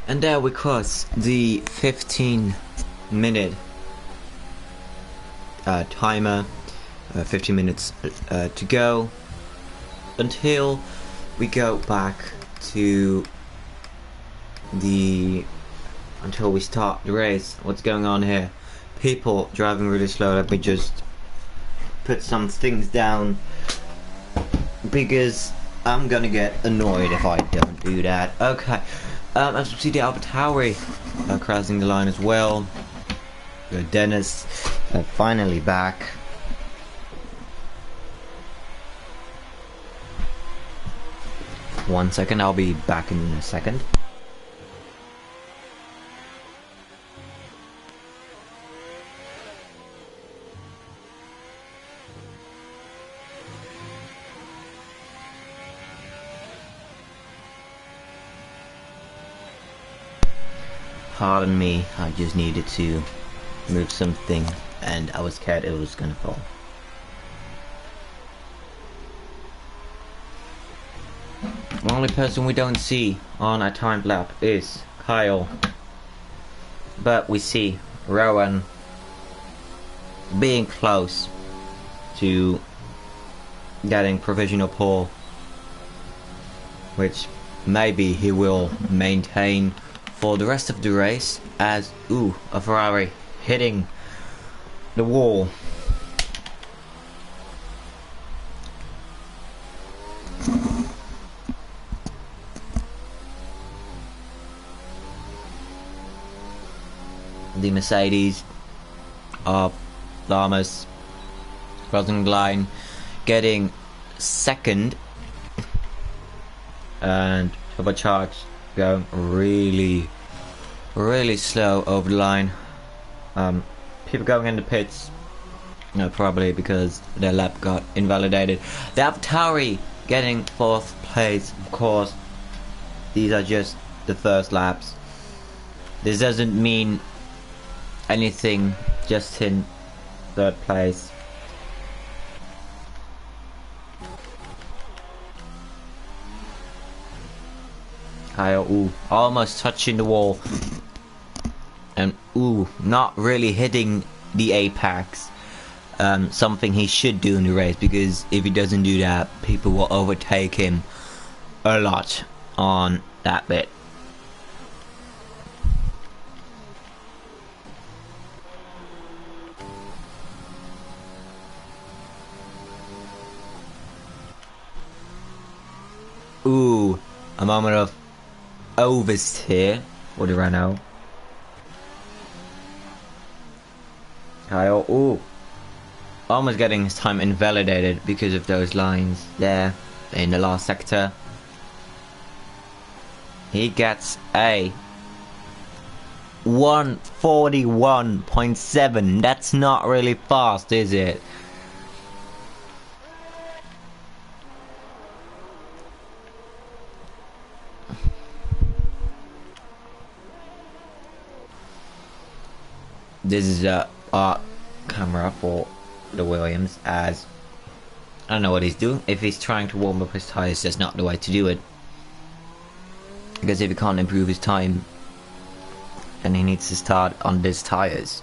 And there we cross the 15-minute timer, 15 minutes to go until we go back to until we start the race. What's going on here? People driving really slow. Let me just put some things down because I'm gonna get annoyed if I don't do that. Okay, as you see, the AlphaTauri crossing the line as well. Dennis finally back. One second, I'll be back in a second. Pardon me, I just needed to move something and I was scared it was gonna fall. The only person we don't see on a timed lap is Kyle, but we see Rowan being close to getting provisional pole, which maybe he will maintain for the rest of the race, as a Ferrari hitting the wall. The Mercedes of Lamas crossing the line, getting second, and Turbocharged going really slow over the line. People going in the pits, probably because their lap got invalidated. The AlphaTauri getting 4th place. Of course, these are just the first laps. This doesn't mean anything, just in 3rd place. Kyle, almost touching the wall, and not really hitting the apex. Something he should do in the race, because if he doesn't do that, people will overtake him a lot on that bit. A moment of oversteer for the Renault. Kyle, almost getting his time invalidated because of those lines there in the last sector. He gets a 141.7. That's not really fast, is it? This is a art camera for the Williams, as I don't know what he's doing. If he's trying to warm up his tires, that's not the way to do it, because if he can't improve his time, then he needs to start on these tires.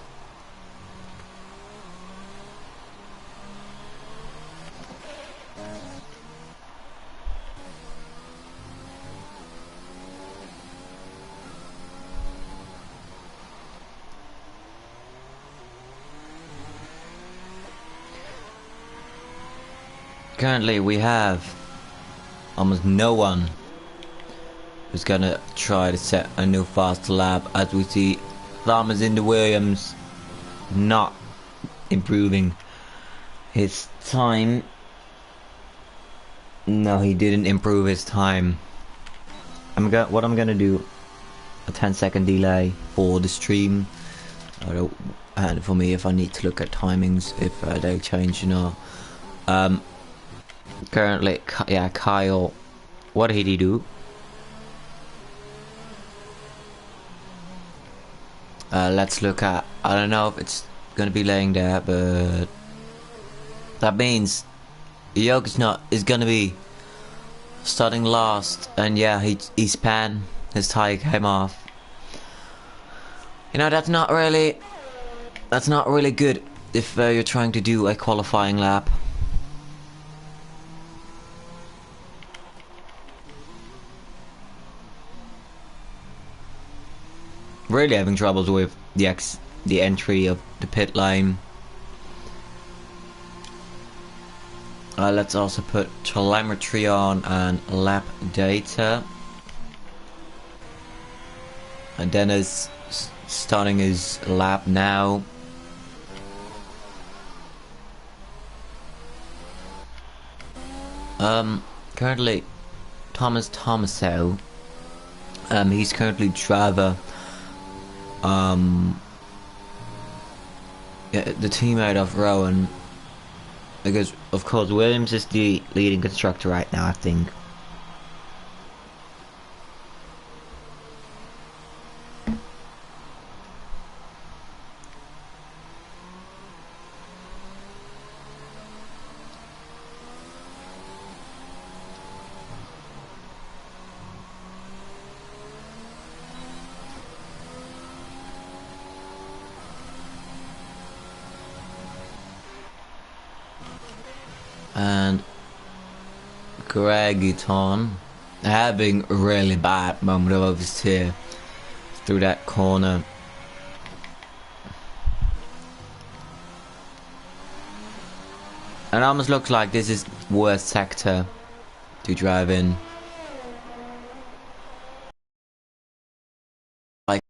Currently we have almost no one who's gonna try to set a new fast lap, as we see Thomas in the Williams not improving his time. No, he didn't improve his time. What I'm gonna do, a 10-second delay for the stream, and for me if I need to look at timings, if they change, currently, yeah, Kyle, what did he do? Let's look at, I don't know if it's gonna be laying there, but that means Yoke is gonna be starting last, and yeah, he span, his tire came off, You know, that's not really good if you're trying to do a qualifying lap. Really having troubles with the entry of the pit lane. Let's also put telemetry on and lap data. And Dennis starting his lap now. Currently Thomas Tomaso, he's currently driver, the teammate of Rowan, because of course Williams is the leading constructor right now, I think. And Greg Eaton having a really bad moment of oversteer through that corner. And it almost looks like this is worst sector to drive in. Like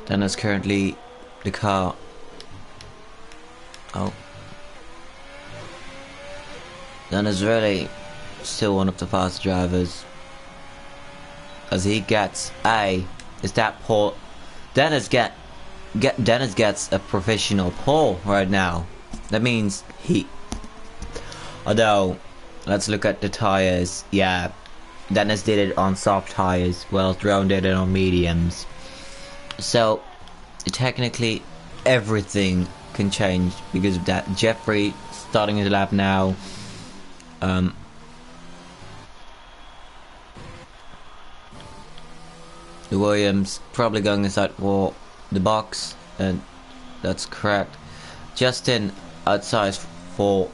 Dennis currently the car. Oh. Dennis really still one of the fast drivers. As he gets is that pole. Dennis gets a professional pole right now. That means although let's look at the tires. Yeah, Dennis did it on soft tires, while Drone did it on mediums. So technically everything can change because of that. Jeffrey starting his lap now. Williams probably going inside for the box, and that's correct. Justin outside for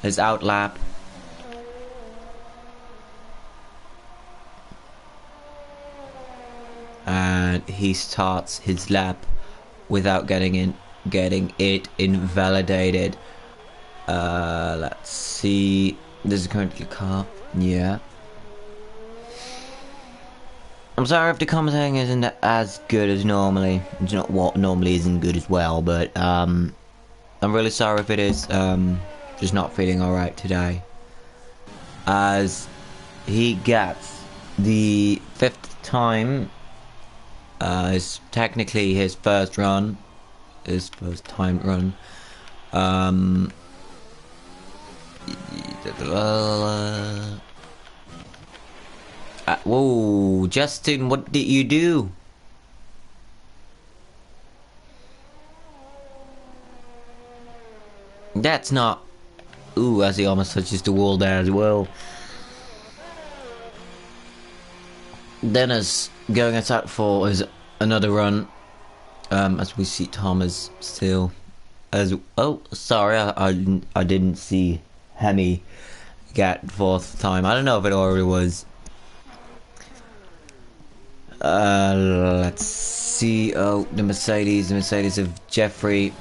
his out lap. And he starts his lap without getting it invalidated. Let's see. This is currently car. Yeah. I'm sorry if the commentating isn't as good as normally. It's not what normally isn't good as well, but I'm really sorry if it is. Just not feeling alright today. As he gets the 5th time. It's technically his first run, his first time run. Whoa, Justin, what did you do? That's not. Ooh, as he almost touches the wall there as well. Dennis going attack for his another run, as we see Thomas still as sorry, I didn't see Hemi get 4th time. I don't know if it already was. Let's see. Oh, the Mercedes of Jeffrey,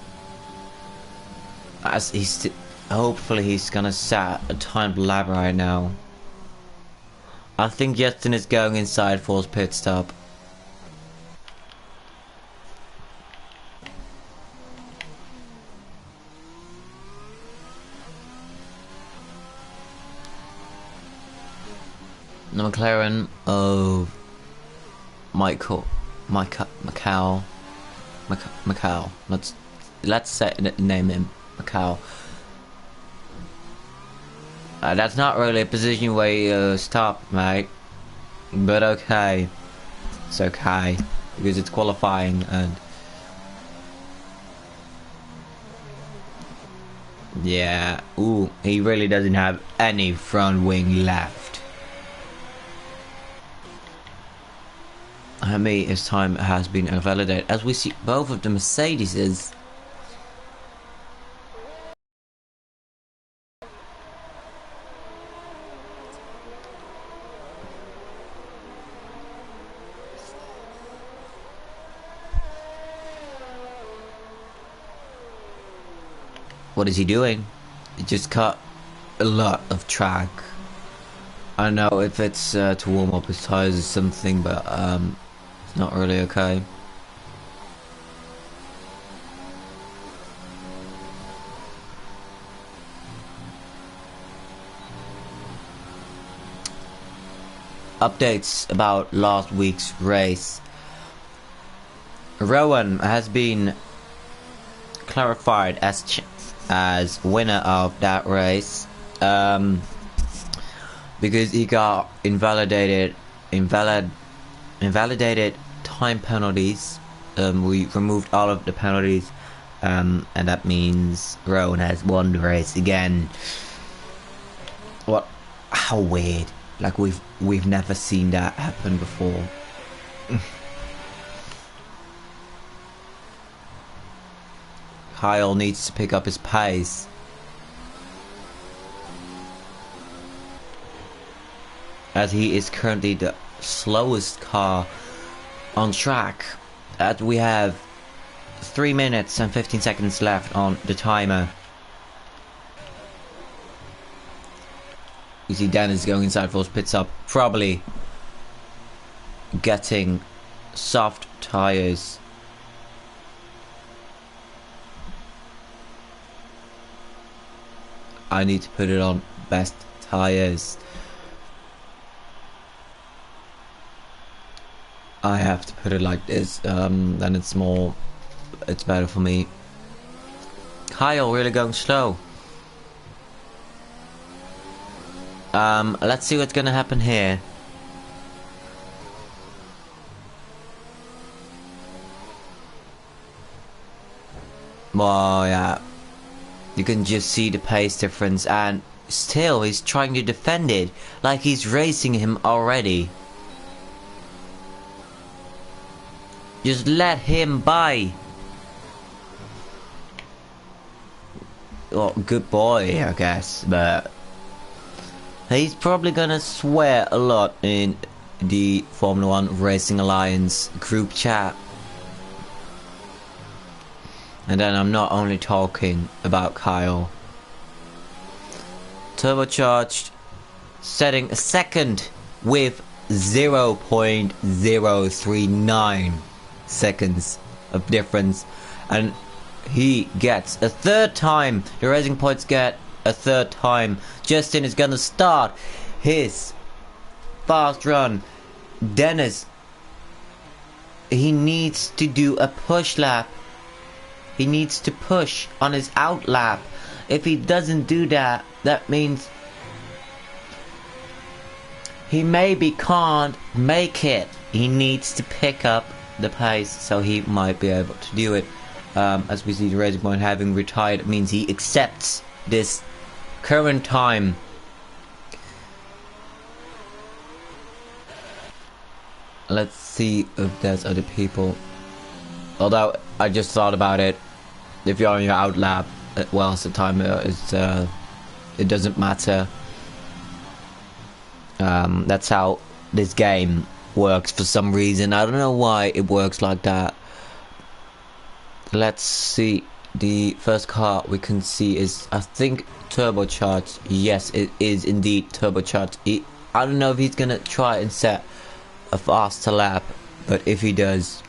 as he's hopefully he's gonna set a timed lap right now. I think Justin is going inside for his pit stop. The McLaren of Macau. Let's name him Macau. That's not really a position where you stop, mate. But okay. It's okay. Because it's qualifying and Yeah, ooh, he really doesn't have any front wing left. His time has been invalidated. As we see, both of the Mercedeses. What is he doing? He just cut a lot of track. I don't know if it's to warm up his tires or something, but it's not really okay. Updates about last week's race. Rowan has been clarified as winner of that race because he got invalidated time penalties. We removed all of the penalties, and that means Rowan has won the race again. What? How weird! Like we've never seen that happen before. Kyle needs to pick up his pace. As he is currently the slowest car on track. We have 3 minutes and 15 seconds left on the timer. You see Dennis going inside for his pit stop, probably getting soft tires. I need to put it on best tires. I have to put it like this, then it's better for me. Kyle really going slow. Let's see what's gonna happen here. Oh yeah, you can just see the pace difference, and still he's trying to defend it like he's racing him already. Just let him by. Well, good boy, I guess, but he's probably gonna swear a lot in the Formula 1 Racing Alliance group chat. And then I'm not only talking about Kyle. Turbocharged, setting a second with 0.039 seconds of difference, and he gets a third time. The Racing Points get a third time. Justin is gonna start his fast run. Dennis, he needs to do a push lap. He needs to push on his out lap. If he doesn't do that, that means he maybe can't make it. He needs to pick up the pace, so he might be able to do it. As we see the Racing Point having retired, it means he accepts this current time. Let's see if there's other people. Although I just thought about it, if you're on your out lap, well, the timer is it doesn't matter. That's how this game works for some reason. I don't know why it works like that. Let's see. The first car we can see is, I think, turbocharged. Yes, it is indeed turbocharged. I don't know if he's gonna try and set a faster lap, but if he does,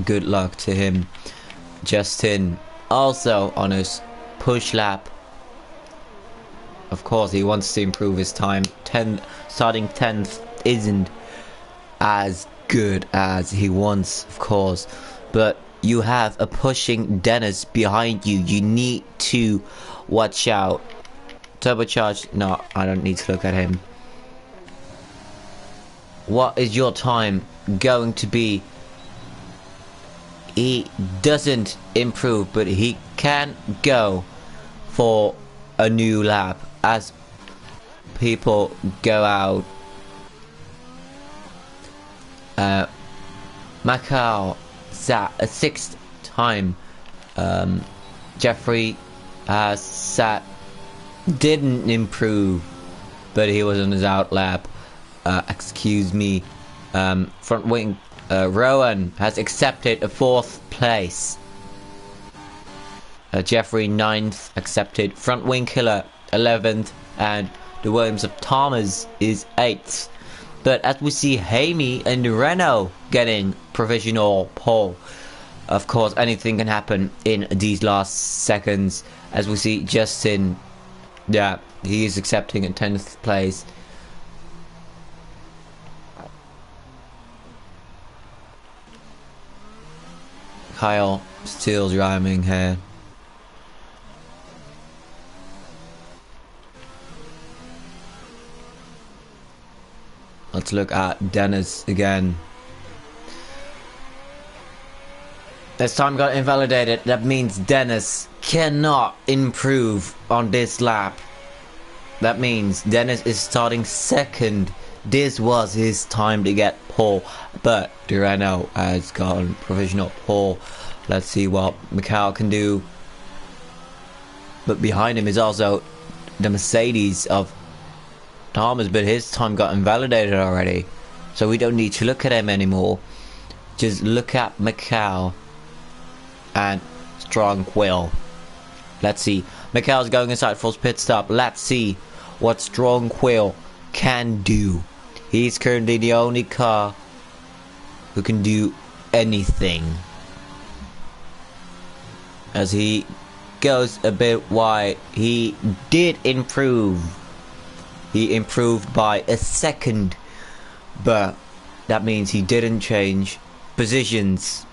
good luck to him. Justin also on his push lap. Of course, he wants to improve his time. Starting 10th isn't as good as he wants, of course, but you have a pushing Dennis behind you. You need to watch out. Turbocharged. No, I don't need to look at him. What is your time going to be? He doesn't improve, but he can go for a new lap as people go out. Macau sat a 6th time. Jeffrey sat, didn't improve, but he was on his out lap. Excuse me. Front wing Rowan has accepted a 4th place. Jeffrey 9th accepted. Front wing killer 11th, and the Williams of Thomas is 8th. But as we see Hamey and Renault getting provisional pole, of course anything can happen in these last seconds. As we see Justin, yeah, he is accepting a 10th place. Kyle still driving here. Let's look at Dennis again. This time got invalidated. That means Dennis cannot improve on this lap. That means Dennis is starting 2nd. This was his time to get pole, but the Renault has gotten provisional pole. Let's see what Mikhail can do. But behind him is also the Mercedes of Thomas, but his time got invalidated already, so we don't need to look at him anymore. Just look at Mikhail and Strong Will. Let's see. Mikhail's going inside for his pit stop. Let's see what Strong Will can do. He's currently the only car who can do anything, as he goes a bit wide. He did improve. He improved by a 2nd, but that means he didn't change positions.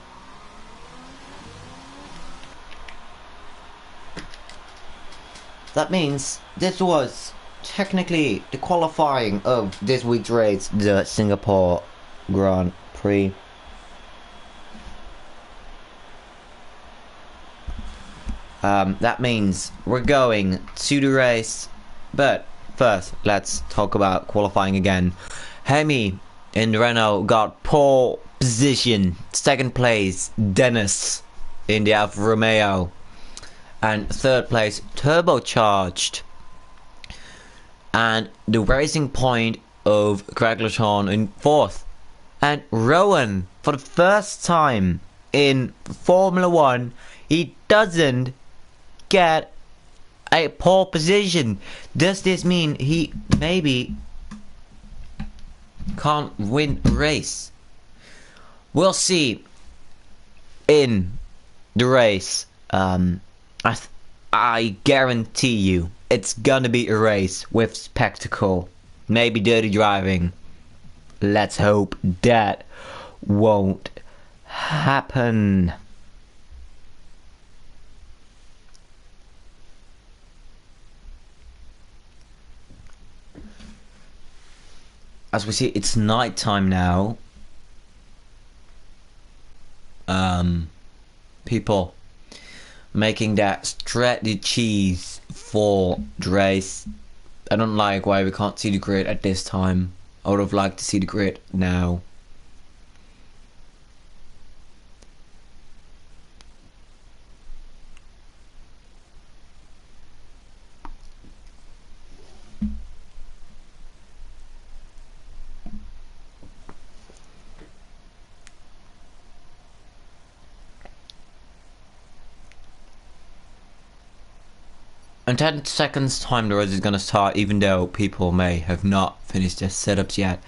That means this was technically the qualifying of this week's race, the Singapore Grand Prix. That means we're going to the race, but first let's talk about qualifying again. Hemi in Renault got pole position. 2nd place Dennis in the Alfa Romeo, and 3rd place turbocharged. And the racing point of Craig Laton in 4th. And Rowan, for the first time in Formula 1, he doesn't get a pole position. Does this mean he maybe can't win a race? We'll see in the race. I guarantee you it's gonna be a race with spectacle, maybe dirty driving. Let's hope that won't happen. As we see, it's night time now. People making that strategies for the race. I don't like why we can't see the grid at this time. I would have liked to see the grid now. In 10 seconds time the race is going to start, even though people may have not finished their setups yet.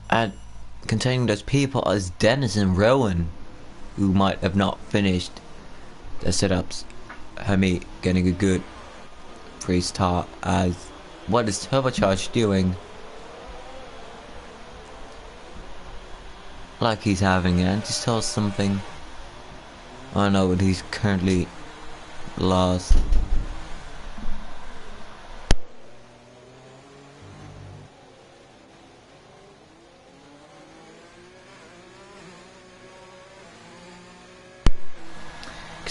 And containing those people as Dennis and Rowan, who might have not finished their setups. Hemi getting a good free start. As what is Turbocharge doing? Like he's having an anti-stall or something. I don't know, but he's currently lost.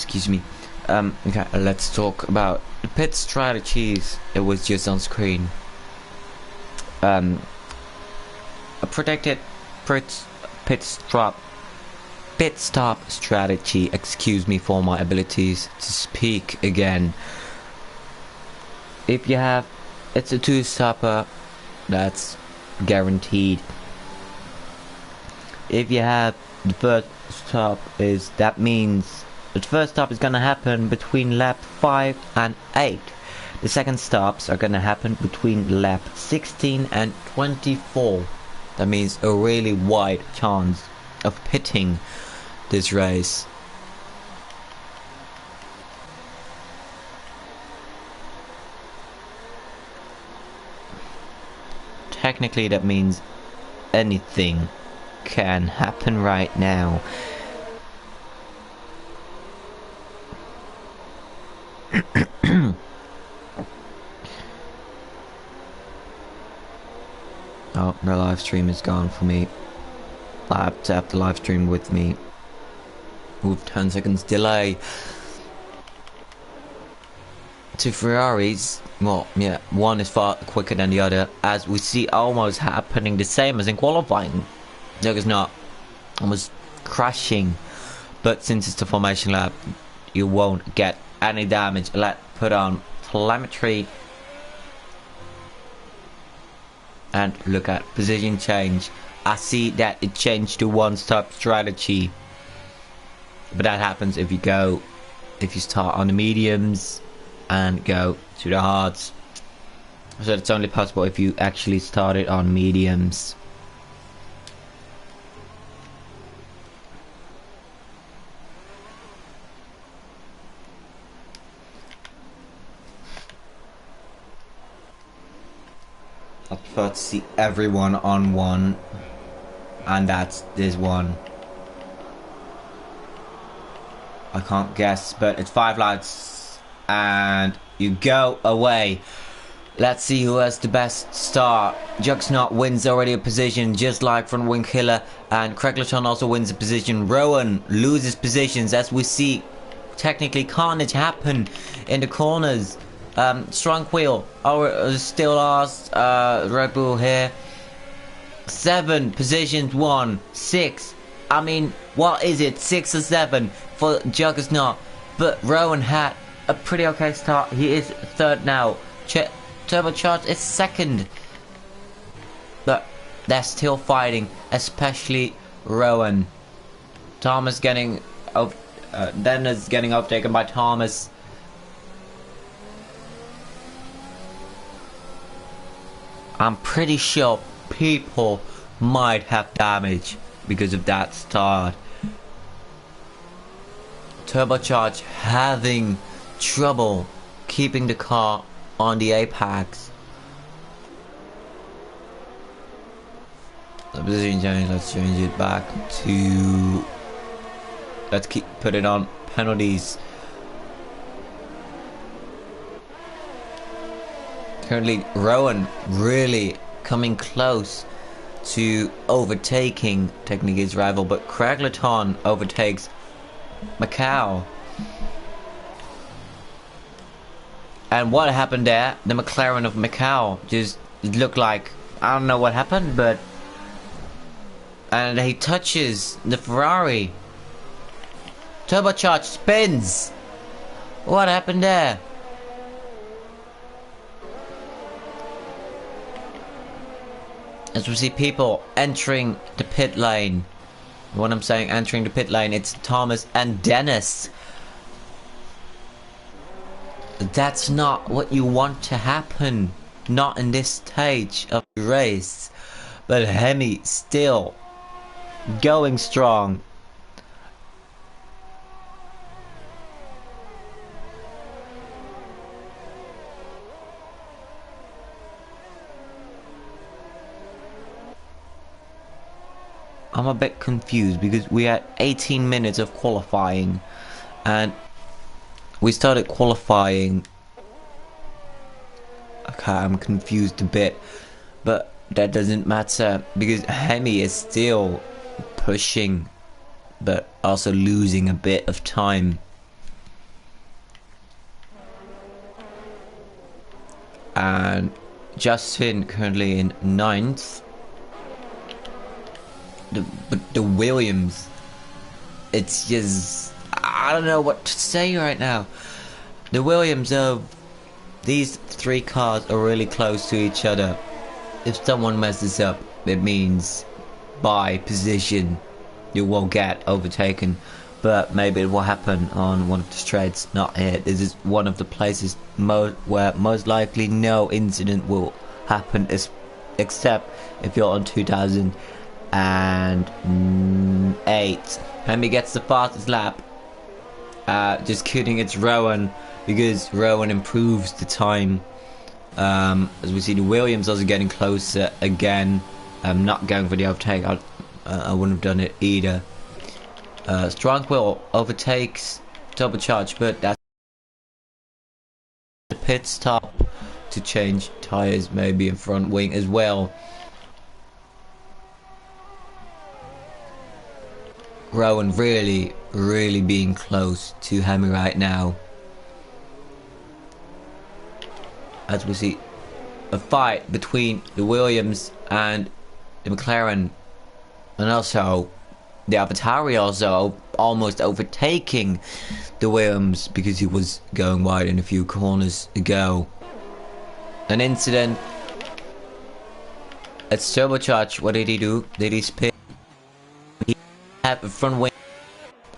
excuse me. Okay, let's talk about the pit strategies. It was just on screen. A predicted pit stop strategy. Excuse me for my abilities to speak again. If you have, it's a two-stopper, that's guaranteed. If you have the first stop, that means the first stop is gonna happen between lap 5 and 8. The second stops are gonna happen between lap 16 and 24. That means a really wide chance of pitting this race. Technically that means anything can happen right now. Oh, the live stream is gone for me. I have to have the live stream with me with 10 seconds delay. To Ferraris, well, yeah, one is far quicker than the other, as we see almost happening the same as in qualifying. No, it's not. Almost crashing. But since it's the formation lap, you won't get any damage. Let's put on telemetry and look at position change. I see that it changed to one-stop strategy, but that happens if you start on the mediums and go to the hards. So it's only possible if you actually started on mediums. I prefer to see everyone on one, and that's this one. I can't guess, but it's 5 lights, and you go away. Let's see who has the best start. Juxnot wins already a position, just like from Wing Killer, and Craigleton also wins a position. Rowan loses positions, as we see technically carnage happen in the corners. Strong Wheel still lost. Red Bull here. 7 positions, 1, 6. I mean, what is it? 6 or 7 for Juggernaut. But Rowan had a pretty okay start. He is 3rd now. Turbocharged is 2nd. But they're still fighting, especially Rowan. Thomas getting Dennis getting overtaken by Thomas. I'm pretty sure people might have damage because of that start. Turbocharge having trouble keeping the car on the apex. The position change, let's change it back to, let's put it on penalties. Currently Rowan really coming close to overtaking technically his rival, but Craigleton overtakes Macau. And what happened there? The McLaren of Macau just looked like, I don't know what happened, but and he touches the Ferrari. Turbocharged spins. What happened there? As we see people entering the pit lane. When I'm saying entering the pit lane, it's Thomas and Dennis. That's not what you want to happen. Not in this stage of the race. But Hemi still going strong. I'm a bit confused because we had 18 minutes of qualifying and we started qualifying. Okay, I'm confused a bit, but that doesn't matter because Hemi is still pushing but also losing a bit of time. and Justin currently in 9th. But the Williams, it's just, I don't know what to say right now. The Williams of these three cars are really close to each other. If someone messes up, it means by position you will get overtaken, but maybe it will happen on one of the straights, not here. This is one of the places where most likely no incident will happen, except if you're on 2008. Hemi gets the fastest lap. Just kidding, it's Rowan, because Rowan improves the time. As we see, the Williams also getting closer again. Not going for the overtake. I wouldn't have done it either. Strongwill overtakes Turbocharge, but that's the pit stop to change tires, maybe in front wing as well. Rowan really being close to Hemi right now. As we see a fight between the Williams and the McLaren, and also the AlphaTauri also almost overtaking the Williams because he was going wide in a few corners ago. An incident. It's Turbocharge. What did he do? Did he spin? He had a front wing.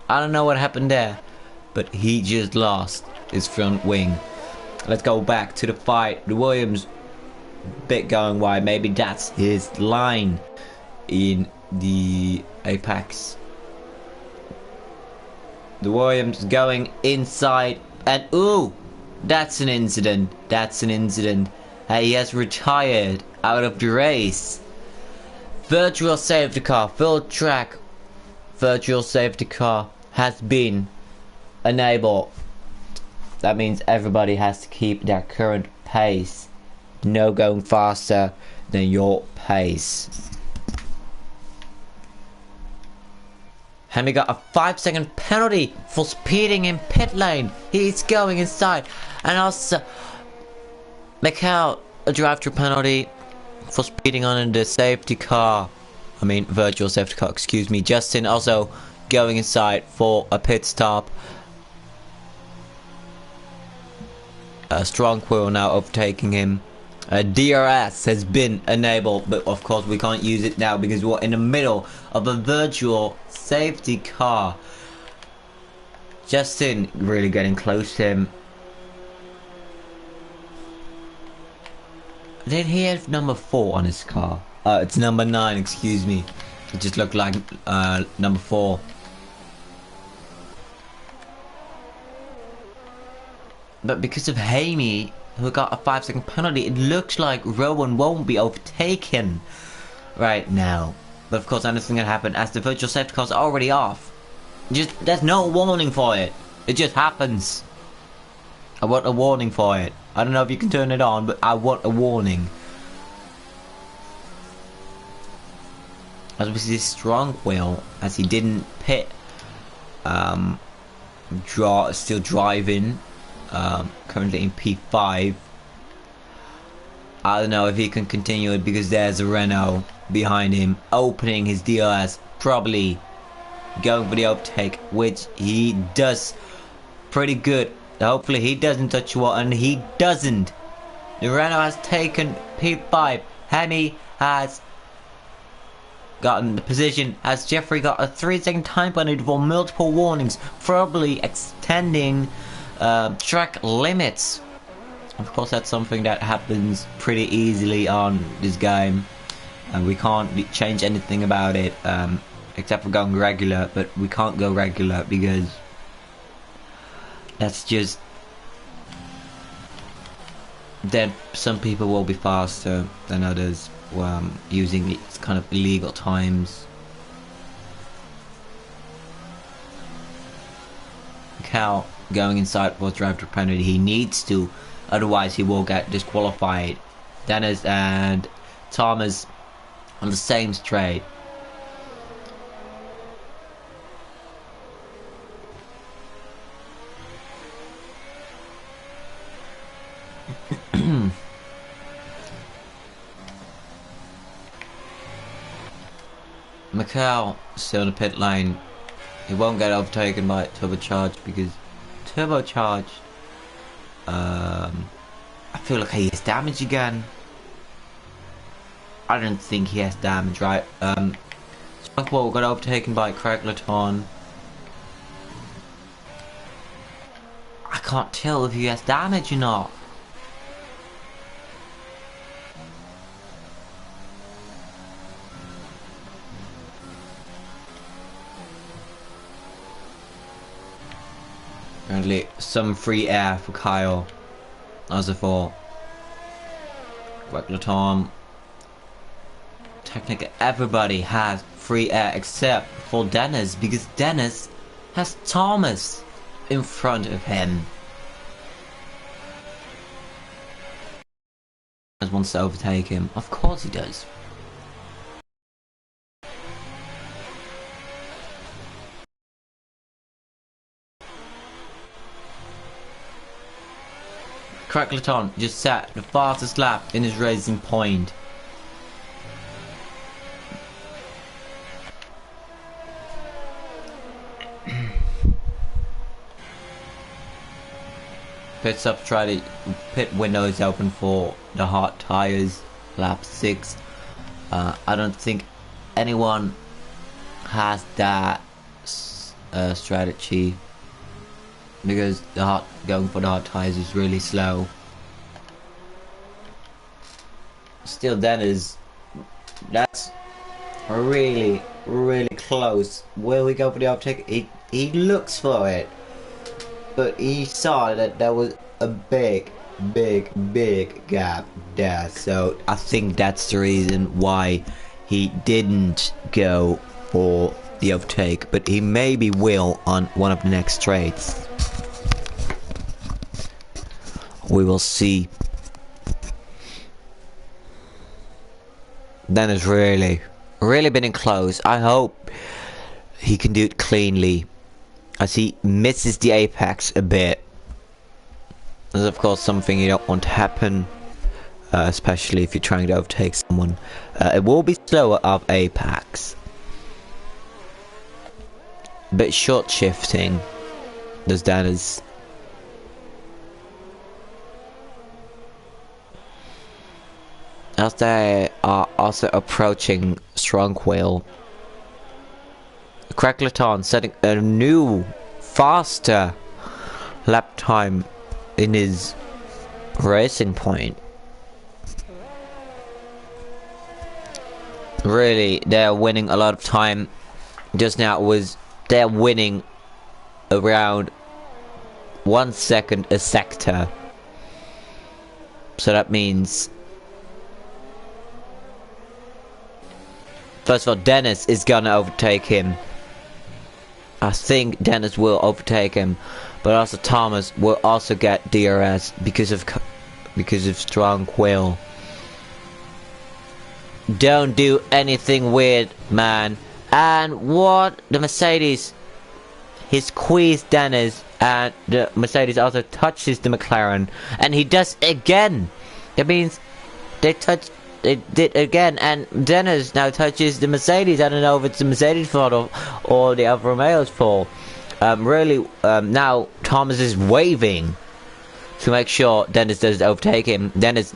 I don't know what happened there, but he just lost his front wing. Let's go back to the fight. The Williams bit going wide. Maybe that's his line in the apex. The Williams going inside, and ooh, that's an incident. That's an incident. He has retired out of the race. Virtual safety car, full track. Virtual safety car has been enabled. That means everybody has to keep their current pace. No going faster than your pace. Hemi got a 5-second penalty for speeding in pit lane. He's going inside. And also Michael, a drive-through penalty for speeding on the safety car. I mean virtual safety car, excuse me. Justin also going inside for a pit stop. Strongwill now overtaking him. DRS has been enabled, but of course we can't use it now because we're in the middle of a virtual safety car. Justin really getting close to him. Did he have number 4 on his car? It's number 9, excuse me. It just looked like number 4. But because of Hemi, who got a 5-second penalty, it looks like Rowan won't be overtaken right now. But of course anything can happen as the virtual safety car is already off. There's no warning for it. It just happens. I want a warning for it. I don't know if you can turn it on, but I want a warning. As we see Strongwill, as he didn't pit, still driving. Currently in P5. I don't know if he can continue it because there's a Renault behind him opening his DRS, probably going for the overtake, which he does pretty good. Hopefully he doesn't touch water, and he doesn't. The Renault has taken P5. Hemi has gotten the position. Has Jeffrey got a 3-second time penalty for multiple warnings, probably extending track limits. Of course that's something that happens pretty easily on this game, and we can't change anything about it, except for going regular. But we can't go regular because that's just, then some people will be faster than others using these kind of illegal times. Cal going inside for drive-through penalty. He needs to, otherwise he will get disqualified. Dennis and Thomas on the same straight. Macau still in the pit lane. He won't get overtaken by turbocharged because turbocharged. I feel like he has damage again. I don't think he has damage, right? Strongwell got overtaken by Craig Laton. I can't tell if he has damage or not. Apparently some free air for Kyle. As before. Craig Laton. Technically everybody has free air except for Dennis, because Dennis has Thomas in front of him. Dennis wants to overtake him. Of course he does. Crackleton just set the fastest lap in his Racing Point. Pit stop, try to pit window is open for the hot tires. Lap 6. I don't think anyone has that strategy, because going for the hot tires is really slow. Still, that's really close. Will we go for the overtake? He looks for it, but he saw that there was a big gap there, so I think that's the reason why he didn't go for the overtake, but he maybe will on one of the next straights. We will see. Then it's really been in close. I hope he can do it cleanly, as he misses the apex a bit. That's of course something you don't want to happen, especially if you're trying to overtake someone. It will be slower of apex, but short shifting does that as they are also approaching Strongwheel. Crackleton setting a new faster lap time in his Racing Point. Really, they're winning a lot of time. Just now they're winning around 1 second a sector. So that means, first of all, Dennis is gonna overtake him. I think Dennis will overtake him, but also Thomas will also get DRS because of Strongwheel. Don't do anything weird, man. And what the Mercedes? He squeezed Dennis, and the Mercedes also touches the McLaren, and he does again. That means they did again, and Dennis now touches the Mercedes. I don't know if it's the Mercedes fault or the Alfa Romeo's fault. Now Thomas is waving to make sure Dennis doesn't overtake him. Dennis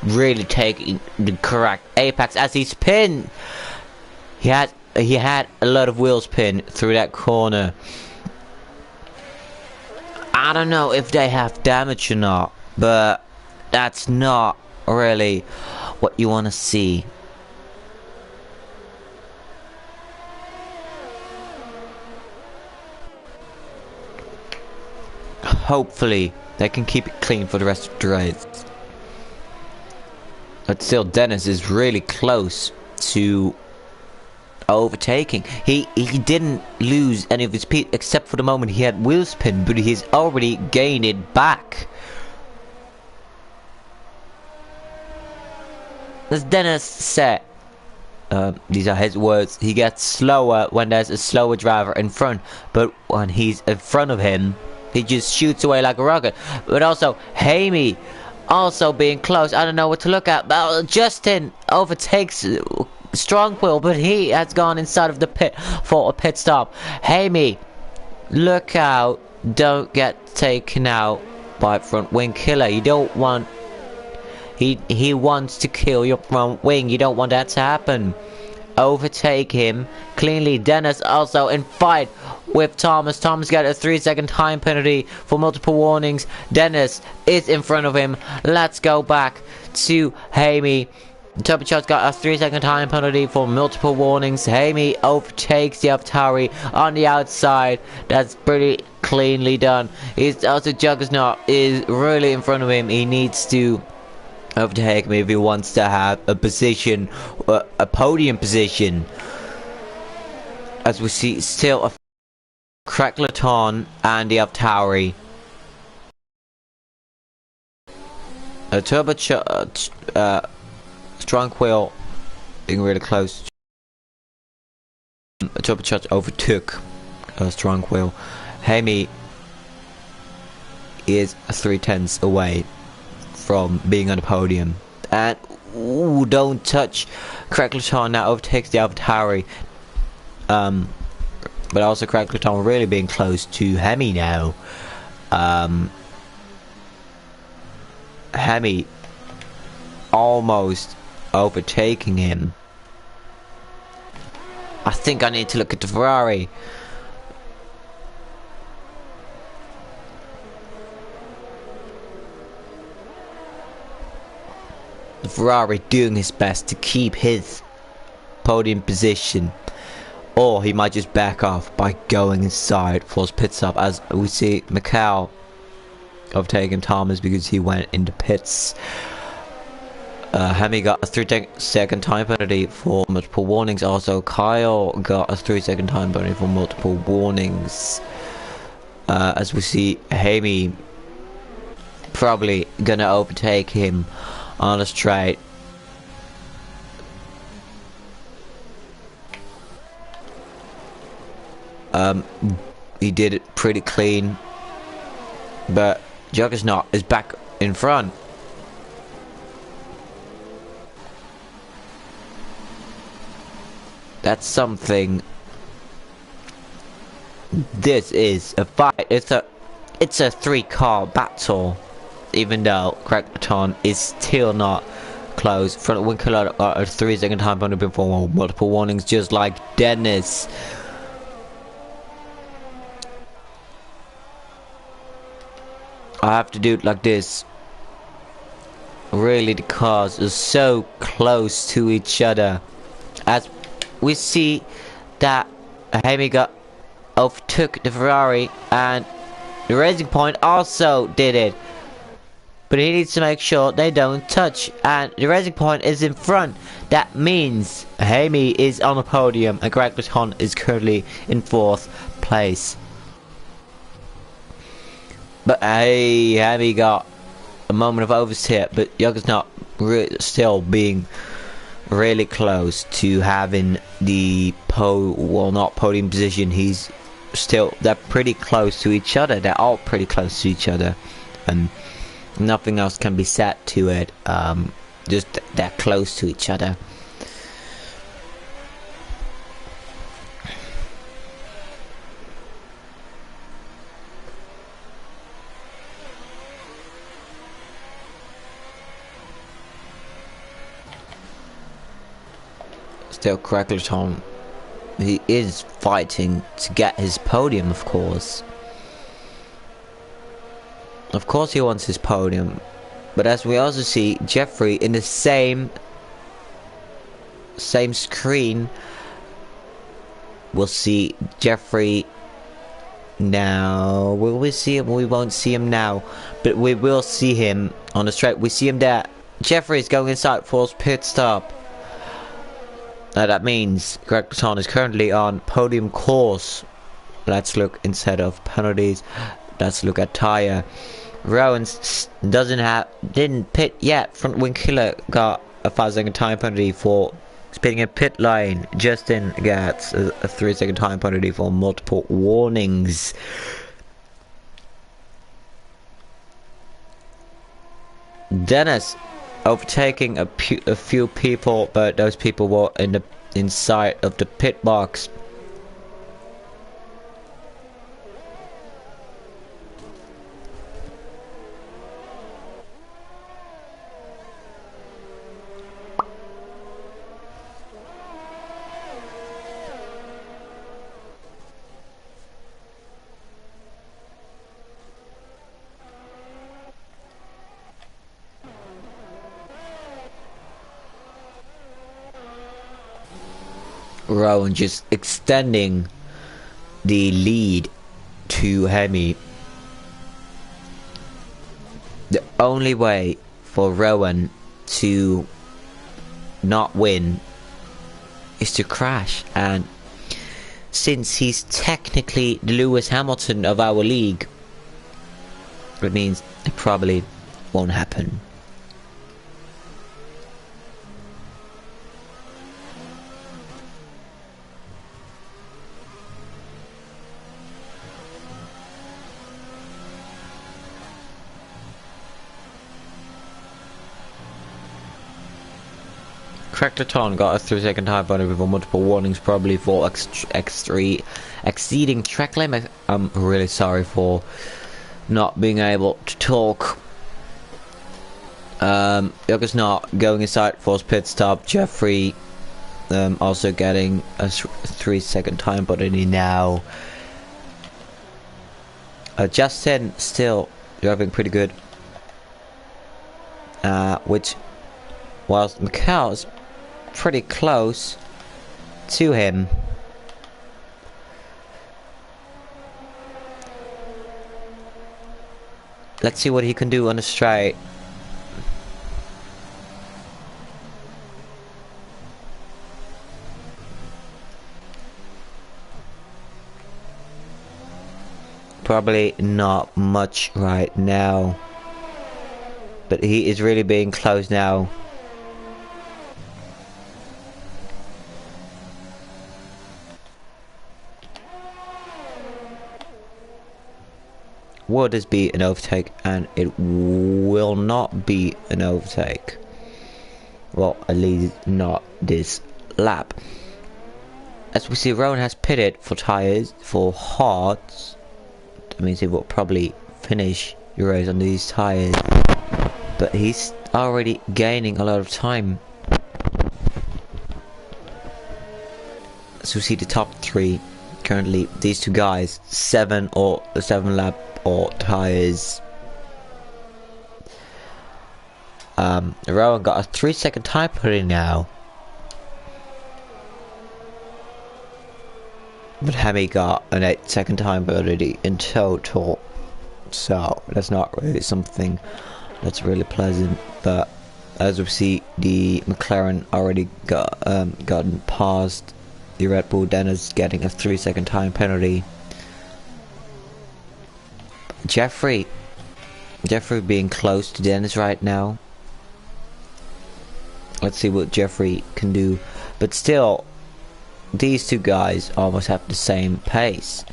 really taking the correct apex as he spin. He had a lot of wheel spin through that corner. I don't know if they have damage or not, but that's not really what you want to see. Hopefully they can keep it clean for the rest of the race. But still, Dennis is really close to overtaking. He didn't lose any of his speed except for the moment he had wheel spin, but he's already gained it back. As Dennis said, these are his words, he gets slower when there's a slower driver in front, but when he's in front of him, he just shoots away like a rocket. But also, Hamey also being close. I don't know what to look at, but Justin overtakes strong wheel, but he has gone inside of the pit for a pit stop. Hamey, look out, don't get taken out by front wing killer. You don't want, he wants to kill your front wing. You don't want that to happen. Overtake him cleanly. Dennis also in fight with Thomas. Thomas got a 3-second time penalty for multiple warnings. Dennis is in front of him. Let's go back to Hamey. Turbocharged got a 3-second time penalty for multiple warnings. Hamey overtakes the AlphaTauri on the outside. That's pretty cleanly done. He's also Juggernaut is really in front of him. He needs to overtake him if he wants to have a position, a podium position. As we see, still a Crackleton and the AlphaTauri. A turbocharged, strong wheel being really close. A turbocharged overtook a strong wheel. Hamey is 3/10 away from being on the podium, and ooh, don't touch. Crackleton now overtakes the AlphaTauri, but also Crackleton really being close to Hemi now. Hemi almost overtaking him. I think I need to look at the Ferrari. The Ferrari doing his best to keep his podium position, or he might just back off by going inside for his pit stop, as we see Mikhail overtaking Thomas because he went into pits. Hemi got a 3-second time penalty for multiple warnings. Also Kyle got a 3-second time penalty for multiple warnings. As we see Hemi probably gonna overtake him on a straight. He did it pretty clean, but Juggernaut is back in front. That's something. This is a fight. It's a 3-car battle. Even though Crackleton is still not close. Front wing killer got a 3-second time penalty before multiple warnings, just like Dennis. I have to do it like this. Really, the cars are so close to each other. As we see that Hemi got overtook the Ferrari, and the Racing Point also did it. But he needs to make sure they don't touch, and the Racing Point is in front. That means Hemi is on the podium and Crackleton is currently in 4th place. But hey, Hemi got a moment of oversteer, but Yoga's not still being really close to having the not podium position. He's still, they're pretty close to each other. They're all pretty close to each other, and nothing else can be said to it. Just they're close to each other. Still Crackleton, he is fighting to get his podium, of course. Of course he wants his podium, but as we also see Jeffrey in the same screen, we'll see Jeffrey now. Will we see him? We won't see him now, but we will see him on the straight. We see him there. Jeffrey is going inside for his pit stop. That means Crackleton is currently on podium course. Let's look instead of penalties. Let's look at tire. Rowans didn't pit yet. Front wing killer got a 5-second time penalty for speeding in pit lane. Justin gets a 3-second time penalty for multiple warnings. Dennis overtaking a few people, but those people were inside of the pit box. Rowan just extending the lead to Hemi. The only way for Rowan to not win is to crash, and since he's technically the Lewis Hamilton of our league, it means it probably won't happen. Tractorton got a 3-second time penalty with multiple warnings, probably for exceeding track limit. I'm really sorry for not being able to talk. Yoga's not going inside for his pit stop. Jeffrey also getting a 3-second time penalty now. Justin still driving pretty good. Which, whilst Mikhail's pretty close to him. Let's see what he can do on the straight. Probably not much right now, but he is really being close now. Will this be an overtake? And it will not be an overtake. Well, at least not this lap. As we see, Rowan has pitted for tyres for hards. That means he will probably finish the race on these tyres, but he's already gaining a lot of time. As we see, the top three currently, these two guys, 7 lap or tyres. Rowan got a 3-second time penalty now, but Hemi got an 8-second time penalty in total, so that's not really something that's really pleasant. But as we see, the McLaren already gotten past the Red Bull. Dennis getting a 3-second time penalty. Jeffrey being close to Dennis right now. Let's see what Jeffrey can do, but still these two guys almost have the same pace.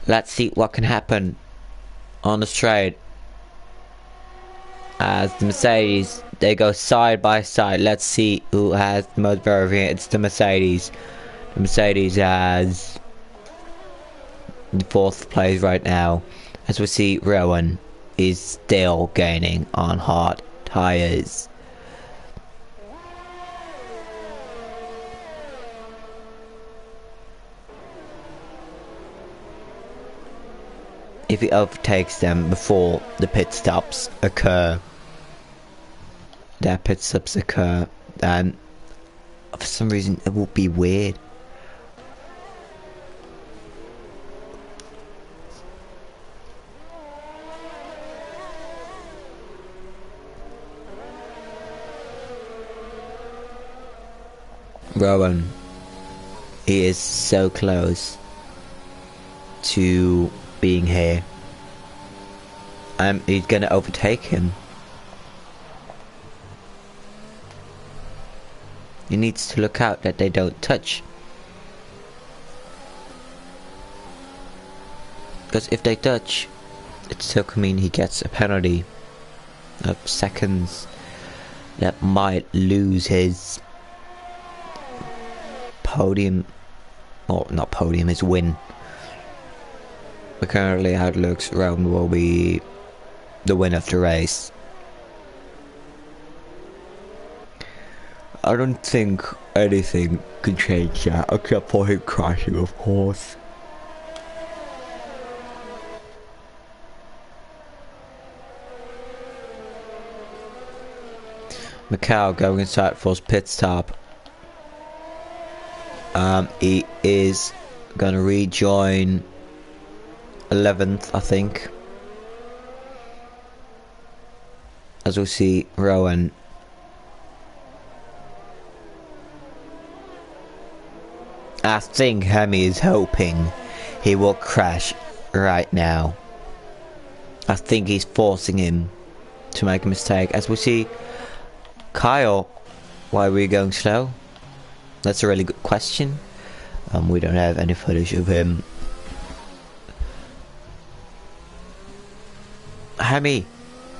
Let's see what can happen on the straight as the Mercedes, they go side by side. Let's see who has the most variant. It's the Mercedes. The Mercedes has the 4th place right now. As we see, Rowan is still gaining on hard tyres. If he overtakes them before the pit stops occur, then for some reason it will be weird. Rowan, he is so close to being here. He's gonna overtake him. He needs to look out that they don't touch, because if they touch, it still could mean he gets a penalty of seconds. that might lose his podium, or not podium, his win. But currently how it looks, Rowan will be the winner of the race. I don't think anything can change that, except for him crashing, of course. Macau going inside for his pit stop. He is gonna rejoin 11th, I think. As we see Rowan. I think Hemi is hoping he will crash right now. I think he's forcing him to make a mistake. As we see Kyle, why are we going slow? That's a really good question. We don't have any footage of him. Hemi,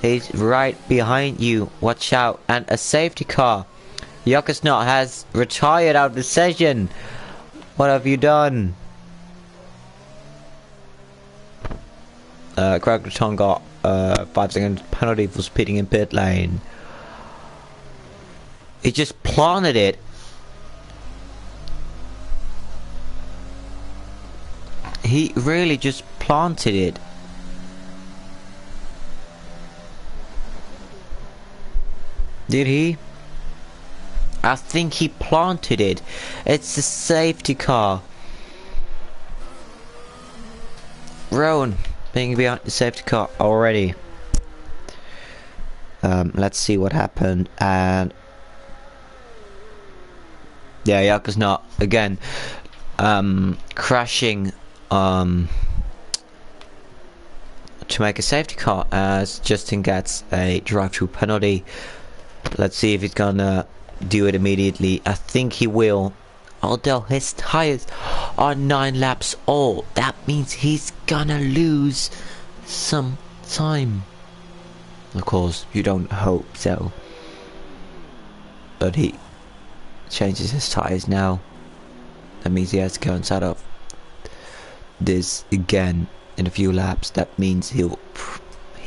he's right behind you. Watch out. And a safety car. Yokosnot has retired out of the session. What have you done? Greg Letton got 5-second penalty for speeding in pit lane. He just planted it. He really just planted it. Did he? I think he planted it. It's a safety car. Rowan being behind the safety car already. Let's see what happened. And yeah, Yaka's not again crashing to make a safety car as Justin gets a drive-through penalty. Let's see if he's gonna do it immediately. I think he will, although his tires are 9 laps old. That means he's gonna lose some time. Of course, you don't hope so, but he changes his tires now. That means he has to go inside of this again in a few laps. That means he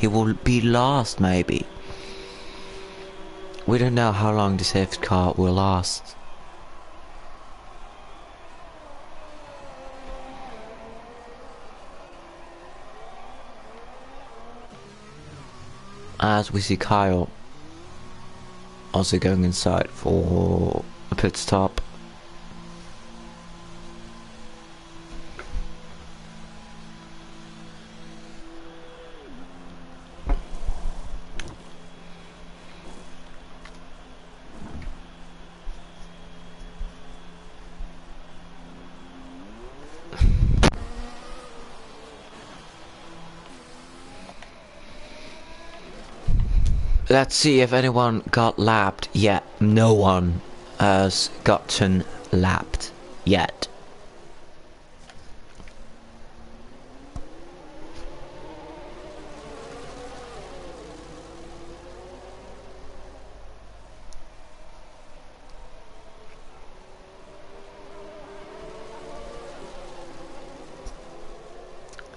will be last, maybe. We don't know how long the safety car will last. As we see Kyle also going inside for a pit stop. Let's see if anyone got lapped yet. No one has gotten lapped yet.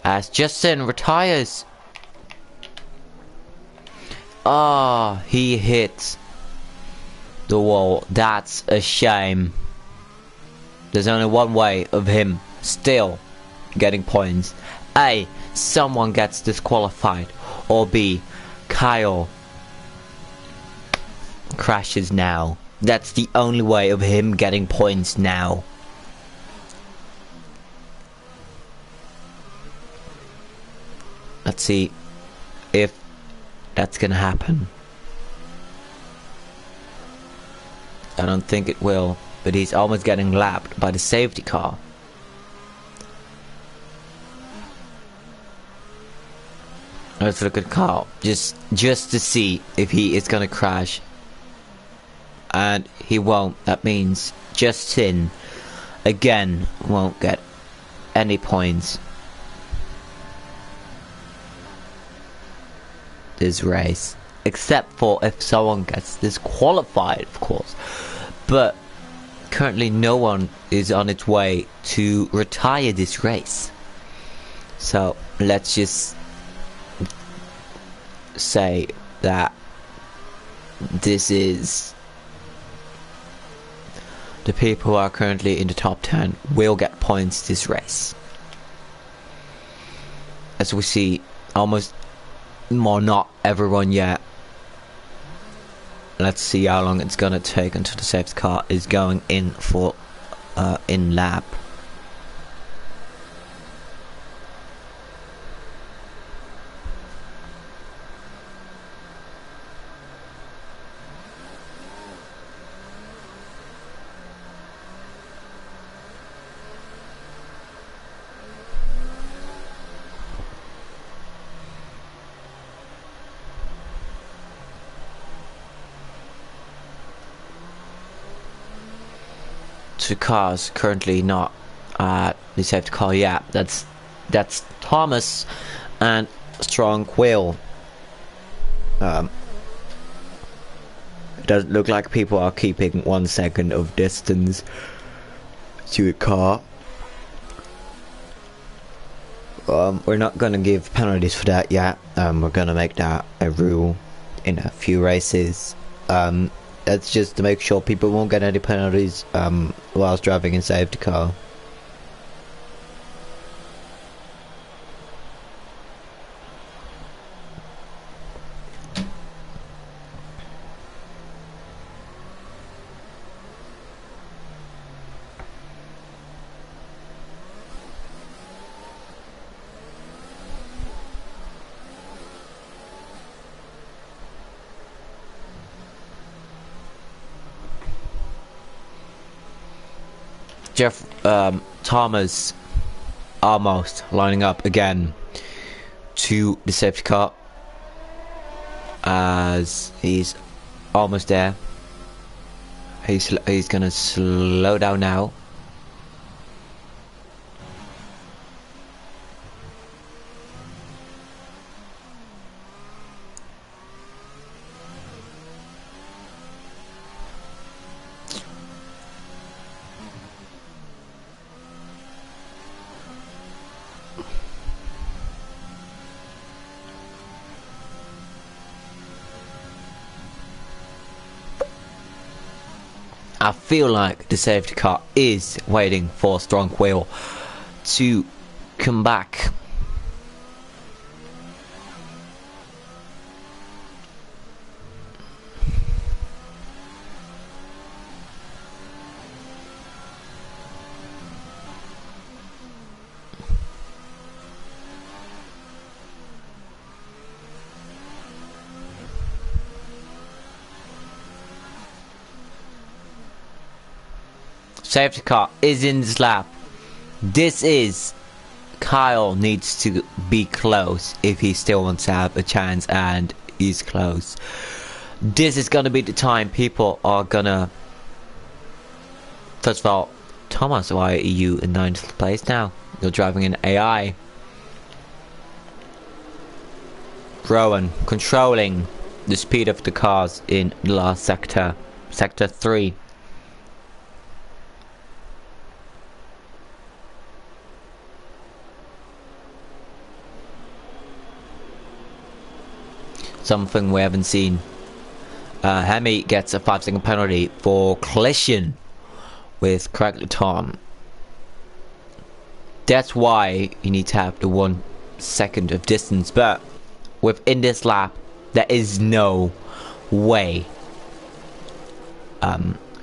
As Justin retires. Ah, he hit the wall. That's a shame. There's only one way of him still getting points. A, someone gets disqualified, or B, Kyle crashes now. That's the only way of him getting points now. Let's see if that's gonna happen. I don't think it will, but he's almost getting lapped by the safety car. Let's look at Carl, just to see if he is gonna crash. And he won't. That means Justin again won't get any points this race. except for if someone gets disqualified, of course. But currently no one is on its way to retire this race. So let's just say that this is the people who are currently in the top 10 will get points this race. As we see, almost not everyone yet. Let's see how long it's gonna take until the safety car is going in for in lap. Two cars currently not at the safety car yet. That's Thomas and Strong Will. It doesn't look like people are keeping 1 second of distance to the car. We're not gonna give penalties for that yet. We're gonna make that a rule in a few races. That's just to make sure people won't get any penalties whilst driving in safety car. Thomas almost lining up again to the safety car as he's almost there. He's gonna slow down now. I feel like the safety car is waiting for Strong Will to come back. Safety car is in this lap. This is Kyle needs to be close if he still wants to have a chance, and he's close. This is gonna be the time people are gonna. First of all, Thomas, why are you in 9th place now? You're driving an AI. Rowan controlling the speed of the cars in the last sector, sector 3. Something we haven't seen. Hemi gets a 5-second penalty for collision with Craig Tom. That's why you need to have the 1 second of distance, but within this lap there is no way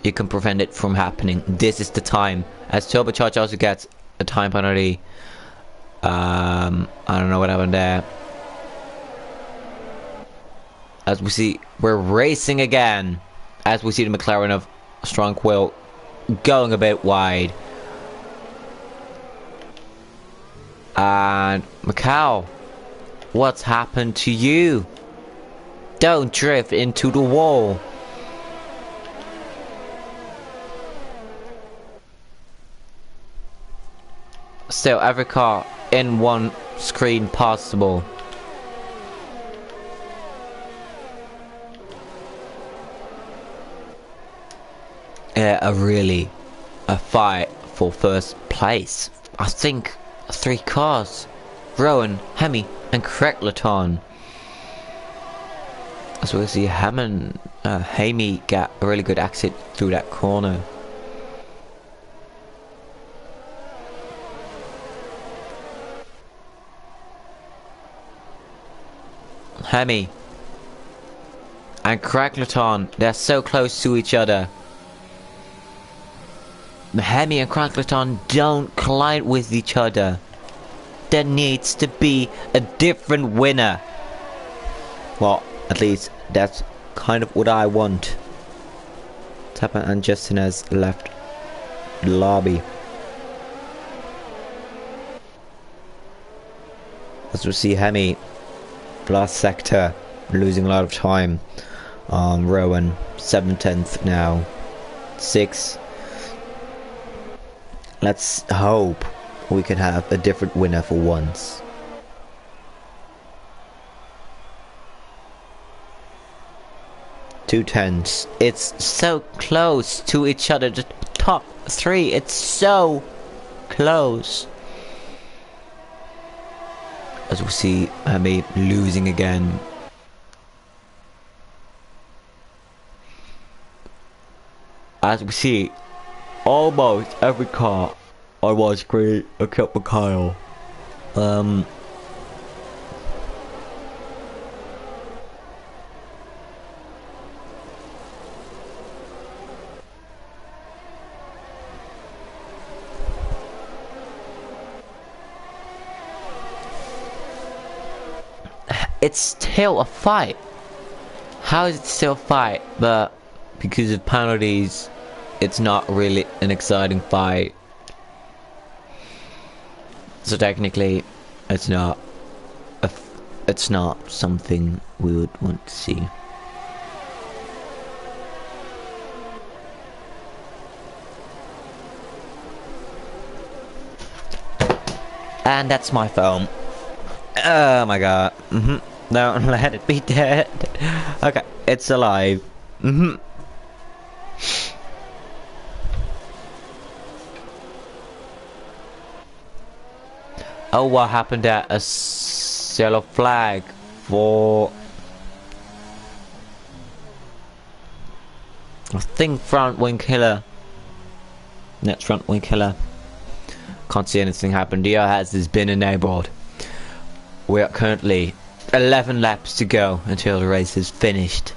you can prevent it from happening. This is the time, as Turbocharge also gets a time penalty. I don't know what happened there. As we see, we're racing again. As we see the McLaren of Strong Will going a bit wide. And Macau, what's happened to you? Don't drift into the wall. Still, every car in one screen possible. a fight for first place. I think 3 cars, Rowan, Hemi and Crackleton. As we see Hemi get a really good exit through that corner. Hemi and Crackleton, they're so close to each other. Hemi and Crackleton don't collide with each other. There needs to be a different winner. Well, at least that's kind of what I want. Tapper and Justin has left the lobby. As we see Hemi, last sector, losing a lot of time. Rowan, 7/10 now. 6. Let's hope we can have a different winner for once. Two tenths. It's so close to each other. The top 3. It's so close. As we see Hemi losing again. As we see, almost every car on my screen except for Kyle. It's still a fight. How is it still a fight? But because of penalties, it's not really an exciting fight. So technically, it's not something we would want to see. And that's my phone. Oh my god. Don't let it be dead. Okay, it's alive. Oh, what happened at a yellow flag for, I think, front wing killer. Next front wing killer. Can't see anything happen. DO has been enabled. We are currently 11 laps to go until the race is finished.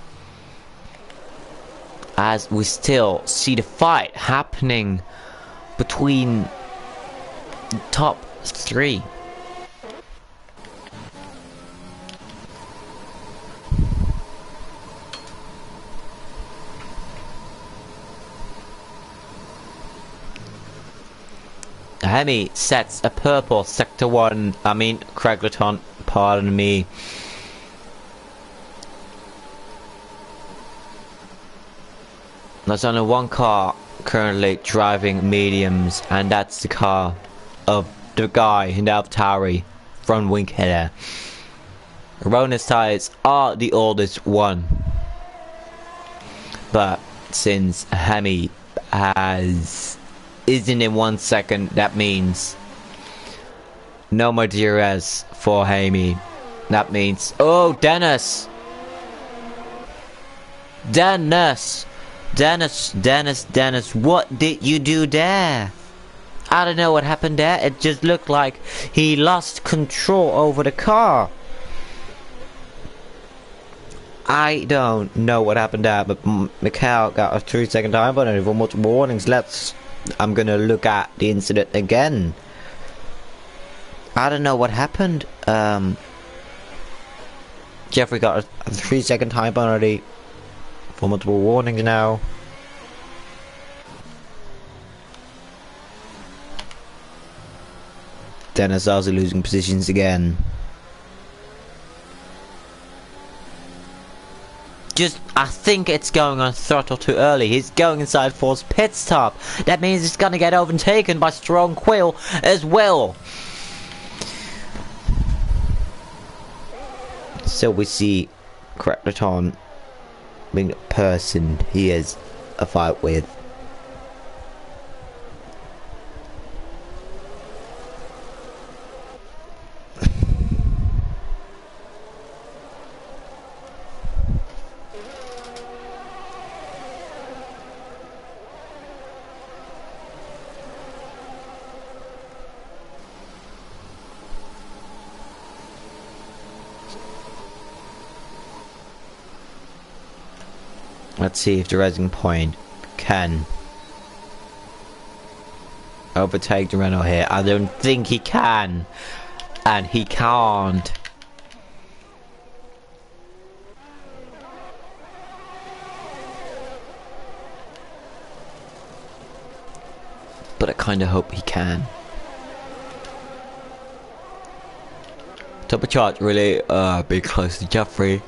As we still see the fight happening between the top 3. Hemi sets a purple sector 1. I mean, Craigleton, pardon me. There's only one car currently driving mediums, and that's the car of the guy in the AlphaTauri front wing header. Rowan's tires are the oldest one, but since Hemi isn't in 1 second, that means no more DRS for Hemi. That means, oh, Dennis, what did you do there? I don't know what happened there. It just looked like he lost control over the car. I don't know what happened there, but Mikhail got a 3-second time penalty for multiple warnings. I'm gonna look at the incident again. I don't know what happened. Jeffrey got a 3-second time penalty for multiple warnings now. Dennis also losing positions again. I think it's going on throttle too early. He's going inside force pit stop. That means he's gonna get overtaken by Strong Quill as well. So we see Crackleton being the person he has a fight with. Let's see if the Racing Point can overtake the Renault here. I don't think he can. And he can't. But I kinda hope he can. Turbocharge really be close to Jeffrey.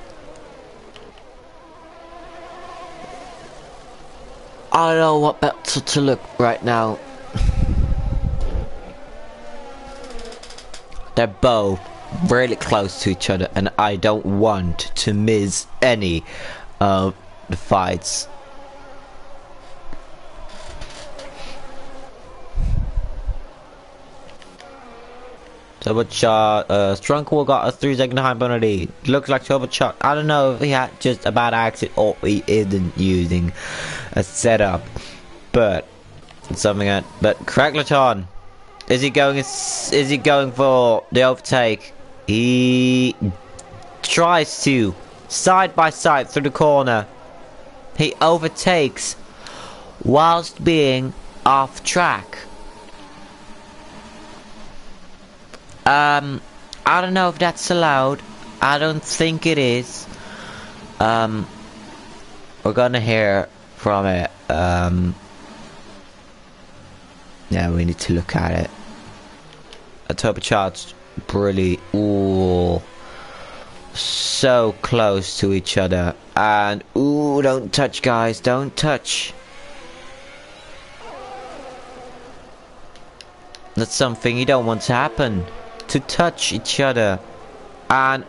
I don't know what better to look right now. They're both really close to each other, and I don't want to miss any of the fights. Turbocharge, Strunkle got a 3-second high penalty. Looks like Turbocharge. I don't know if he had just a bad accident or he isn't using a setup, but it's something that. But Crackleton, is he going for the overtake? He tries to side by side through the corner. He overtakes whilst being off track. I don't know if that's allowed. I don't think it is. We're gonna hear from it. Yeah, we need to look at it. A turbocharged, really, ooh, so close to each other, and ooh, don't touch, guys, don't touch. That's something you don't want to happen. To touch each other. And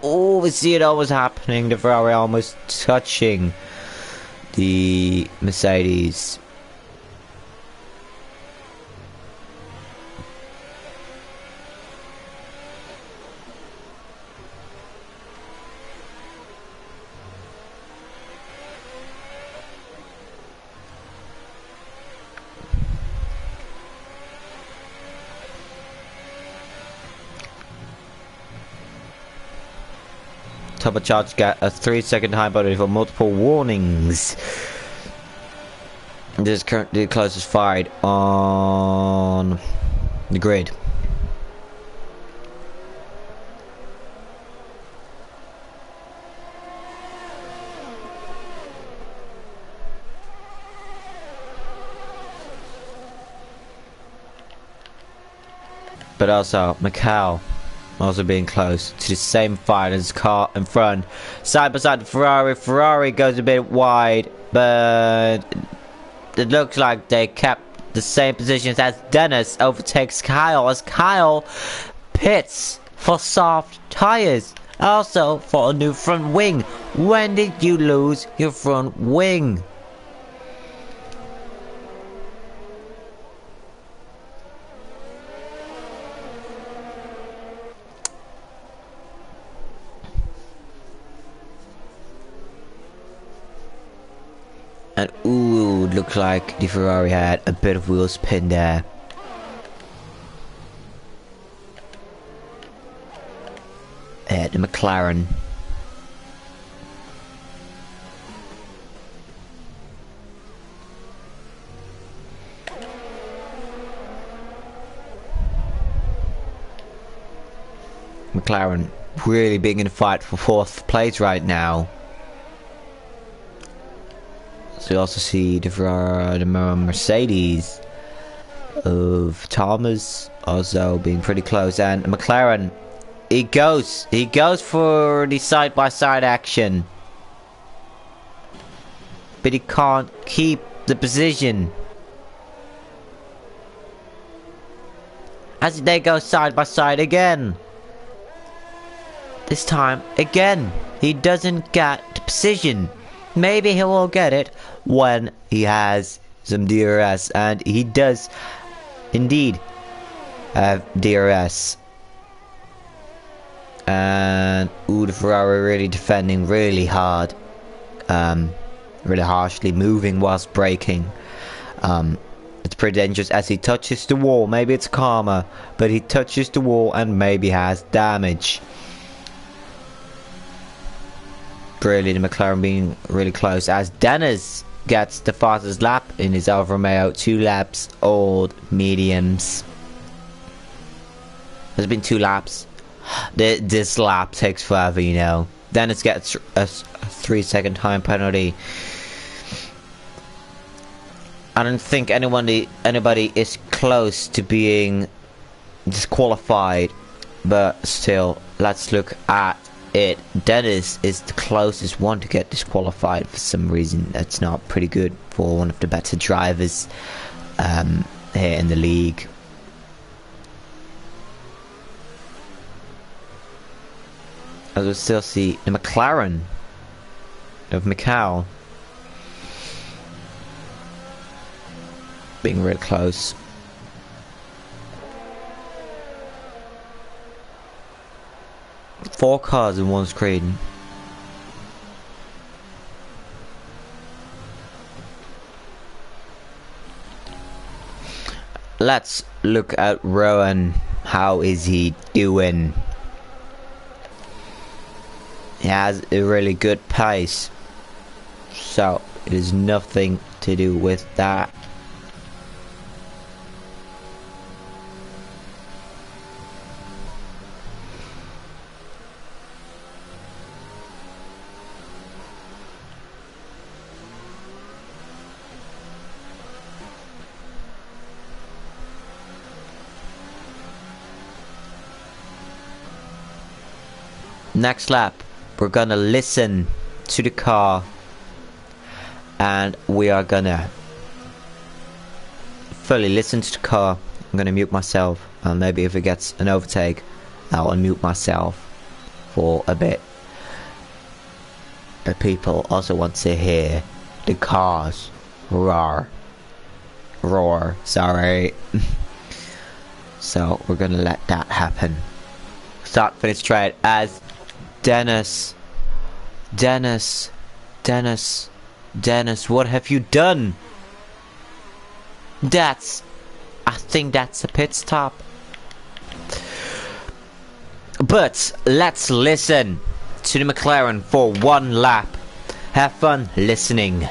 oh, we see it almost happening. The Ferrari almost touching the Mercedes. Turbocharge got a 3-second high penalty for multiple warnings. This is currently the closest fight on the grid. But also Macau also being close to the same fight as the car in front. Side by side, Ferrari. Ferrari goes a bit wide, but it looks like they kept the same positions as Dennis overtakes Kyle as Kyle pits for soft tires. Also for a new front wing. When did you lose your front wing? And ooh, looks like the Ferrari had a bit of wheel spin there. The McLaren. McLaren really being in a fight for 4th place right now. So you also see the Mercedes of Thomas also being pretty close, and McLaren, he goes for the side-by-side action, but he can't keep the position. As they go side by side again. This time again, he doesn't get the position. Maybe he will get it when he has some DRS, and he does indeed have DRS. And ooh, the Ferrari really defending really hard, really harshly, moving whilst braking. It's pretty dangerous as he touches the wall. Maybe it's karma, but he touches the wall and maybe has damage. really the McLaren being really close, as Dennis gets the fastest lap in his Alfa Romeo. 2 laps old mediums. There's been 2 laps. This lap takes forever, you know. Dennis gets a 3-second time penalty. I don't think anybody is close to being disqualified, but still, let's look at it. Dennis is the closest one to get disqualified for some reason. That's not pretty good for one of the better drivers here in the league. As we still see the McLaren of Mikhail being really close. Four cars in one screen. Let's look at Rowan. How is he doing? He has a really good pace, so it is nothing to do with that. Next lap, we're gonna listen to the car, and we are gonna fully listen to the car. I'm gonna mute myself, and maybe if it gets an overtake, I'll unmute myself for a bit. The people also want to hear the cars roar, sorry. So we're gonna let that happen. Start finish straight as Dennis, what have you done? I think that's a pit stop. But let's listen to the McLaren for 1 lap. Have fun listening.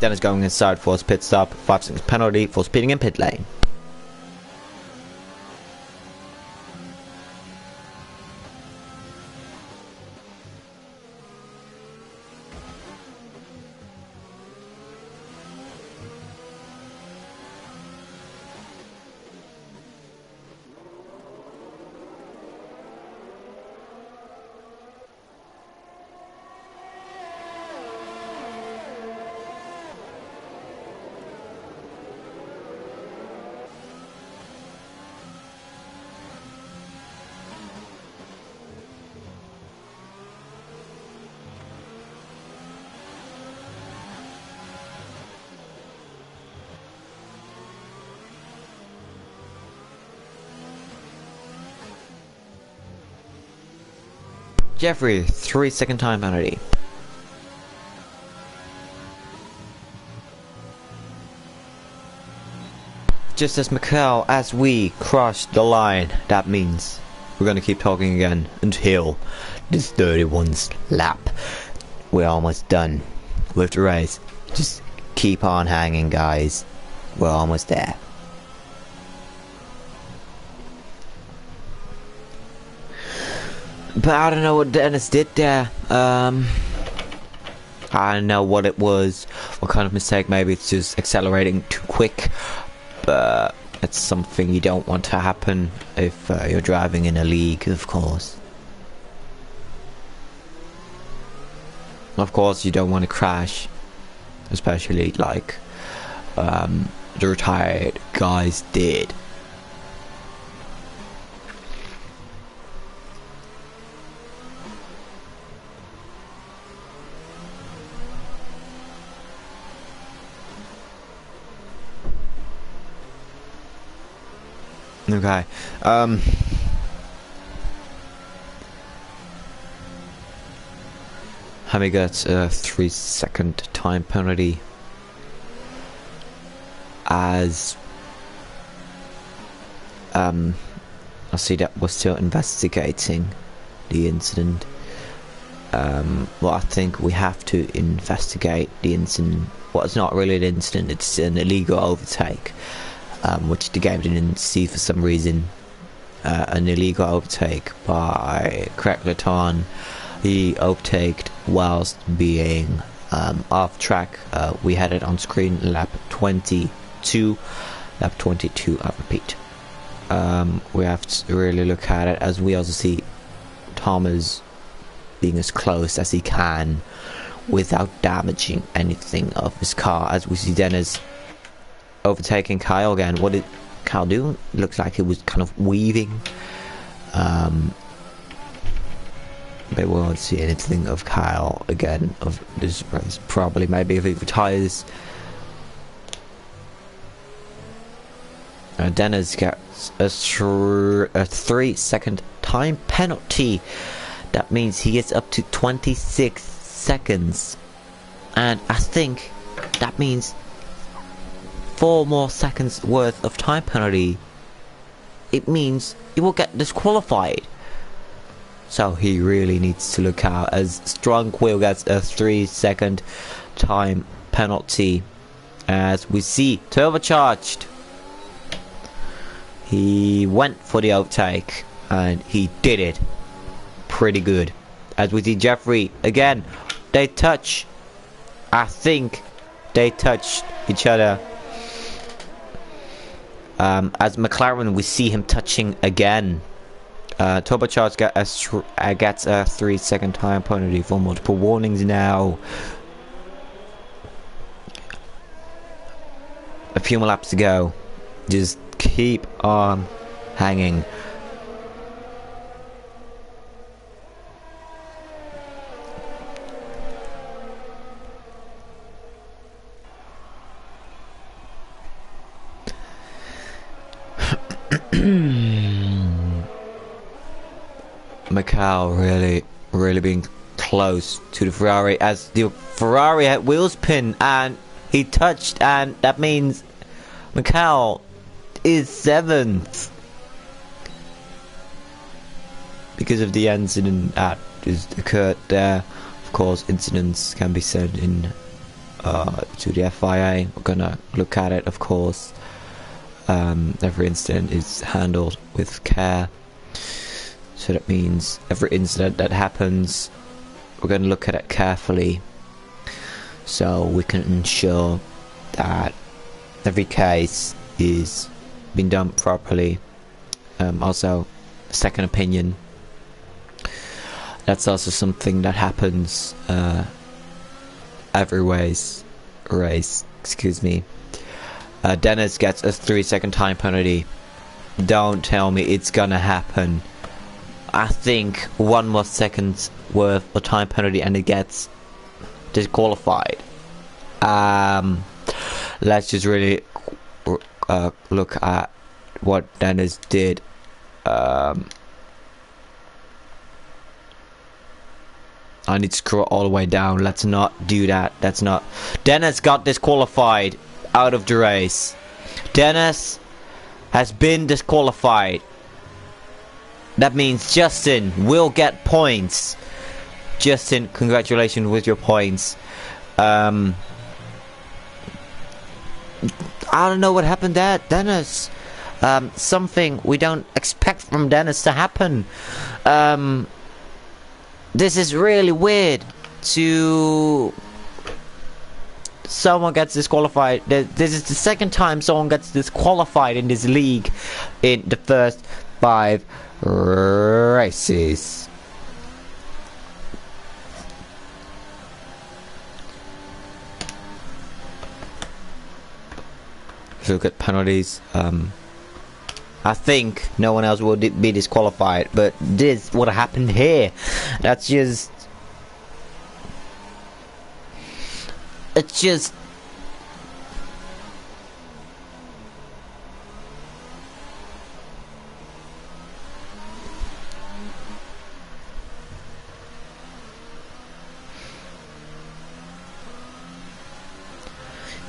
Dennis going inside for his pit stop. 5 seconds penalty for speeding in pit lane. Jeffrey, 3-second time penalty. Just as Mikhail, as we cross the line, that means we're gonna keep talking again until this 31st lap. We're almost done with the race. Just keep on hanging, guys. We're almost there. But I don't know what Dennis did there. I don't know what it was, what kind of mistake. Maybe it's just accelerating too quick, but it's something you don't want to happen if you're driving in a league, of course. Of course, you don't want to crash especially like the retired guys did. Okay. Hammy gets a 3-second time penalty as I see that we're still investigating the incident. Well, I think we have to investigate the incident. Well, it's not really an incident, it's an illegal overtake, which the game didn't see for some reason. An illegal overtake by Craig Laton. He overtaked whilst being off track. We had it on screen, lap 22. Lap 22, I repeat. We have to really look at it, as we also see Thomas being as close as he can without damaging anything of his car, as we see Dennis overtaking Kyle again. What did Kyle do? Looks like he was kind of weaving. But we won't see anything of Kyle again of this race. Probably, maybe if he retires. Dennis gets a 3-second time penalty. That means he gets up to 26 seconds. And I think that means 4 more seconds worth of time penalty. It means he will get disqualified. So he really needs to look out, as Strong Will gets a 3-second time penalty. As we see Turbocharged, he went for the overtake and he did it pretty good. As we see Jeffrey again, they touch. I think they touched each other. As McLaren, we see him touching again. Turbocharged gets a 3-second time penalty for multiple warnings now. A few more laps to go. Just keep on hanging. Macau really being close to the Ferrari, as the Ferrari had wheel spin and he touched, and that means Macau is 7th because of the incident that just occurred there. Of course, incidents can be sent in to the FIA. We're gonna look at it, of course. Every incident is handled with care. So that means every incident that happens, we're going to look at it carefully, so we can ensure that every case is being done properly. Also, second opinion. That's also something that happens every race. Excuse me. Dennis gets a 3-second time penalty. Don't tell me it's gonna happen. I think 1 more second's worth of time penalty and it gets disqualified. Let's just really look at what Dennis did. I need to scroll all the way down. Let's not do that. That's not. Dennis got disqualified out of the race. Dennis has been disqualified. That means Justin will get points. Justin, congratulations with your points. I don't know what happened there, Dennis. Something we don't expect from Dennis to happen. This is really weird. Someone gets disqualified. This is the second time someone gets disqualified in this league in the first 5 races. look at penalties. I think no one else will be disqualified, but this what happened here. That's just, it's just,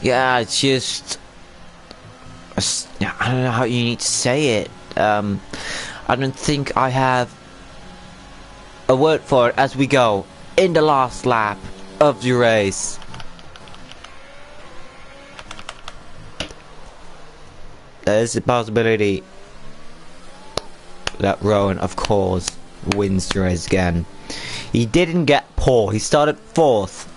yeah, it's just, I don't know how you need to say it. I don't think I have a word for it as we go in the last lap of the race. There's a possibility that Rowan, of course, wins the race again. He didn't get pole, he started 4th,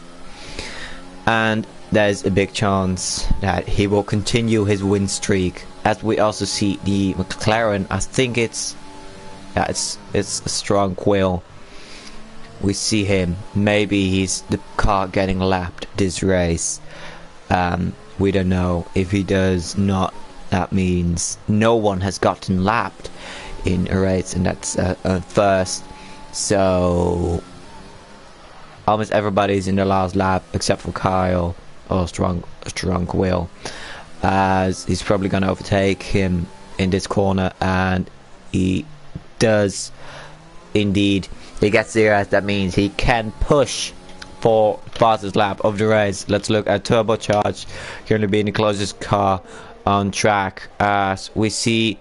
and there's a big chance that he will continue his win streak. As we also see the McLaren, I think it's a strong wheel. We see him, maybe he's the car getting lapped this race. We don't know. If he does not, that means no one has gotten lapped in a race, and that's a first. So almost everybody's in the last lap except for Kyle, or strong wheel, as he's probably going to overtake him in this corner, and he does indeed. He gets there, as that means he can push for fastest lap of the race. Let's look at turbocharged, currently being the closest car on track, as we see,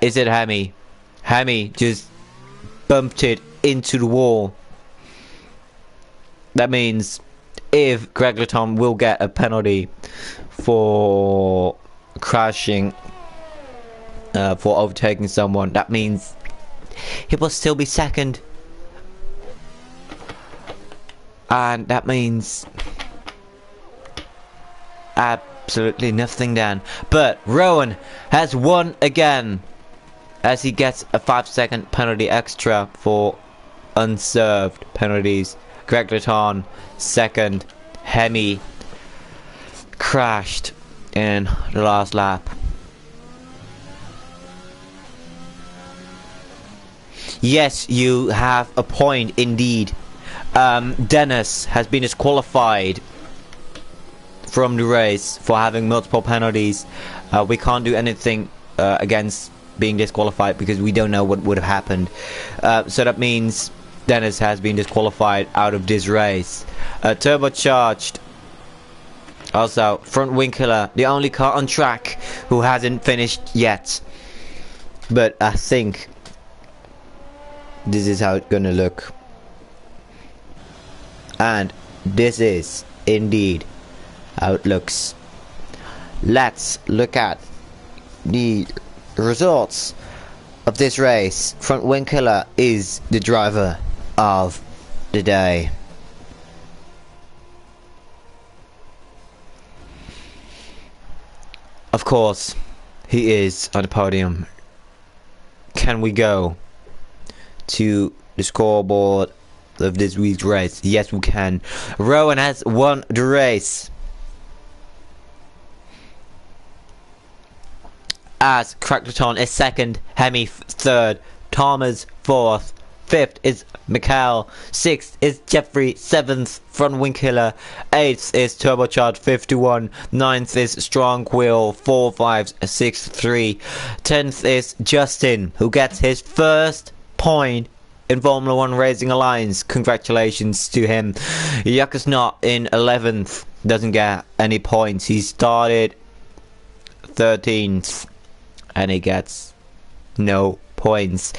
is it Hemi? Hemi just bumped it into the wall. That means if Greg LeTourneau will get a penalty for crashing, for overtaking someone, that means he will still be second, and that means absolutely nothing then. But Rowan has won again, as he gets a 5-second penalty extra for unserved penalties. Greg LeTourneau second. Hemi crashed in the last lap. Yes, you have a point indeed. Dennis has been disqualified from the race for having multiple penalties. We can't do anything against being disqualified because we don't know what would have happened. So that means Dennis has been disqualified out of this race. Turbocharged, also front wing killer, the only car on track who hasn't finished yet. But I think this is how it's gonna look, and this is indeed how it looks. Let's look at the results of this race. Front wing killer is the driver of the day. Of course, he is on the podium. Can we go to the scoreboard of this week's race? Yes, we can. Rowan has won the race, as Greg LeTourneau is second, Hemi third, Thomas fourth, fifth is Mikhail, sixth is Jeffrey, seventh front wing killer, eighth is turbocharged 51, ninth is strong wheel 45663, 10th is Justin, who gets his first point in Formula 1 Racing Alliance. Congratulations to him. Yakus not in 11th, doesn't get any points. He started 13th and he gets no points.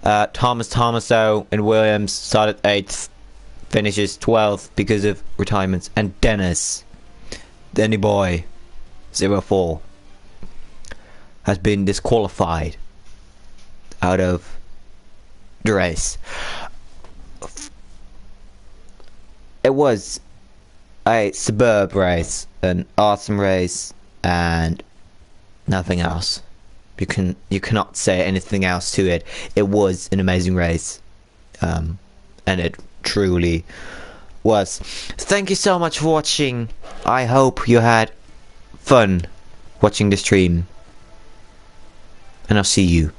Thomaso and Williams started 8th, finishes 12th because of retirements. And Dennis, Danny Boy 04, has been disqualified out of the race. It was a superb race, an awesome race, and nothing else. You cannot say anything else to it. It was an amazing race, and it truly was. Thank you so much for watching. I hope you had fun watching the stream. And I'll see you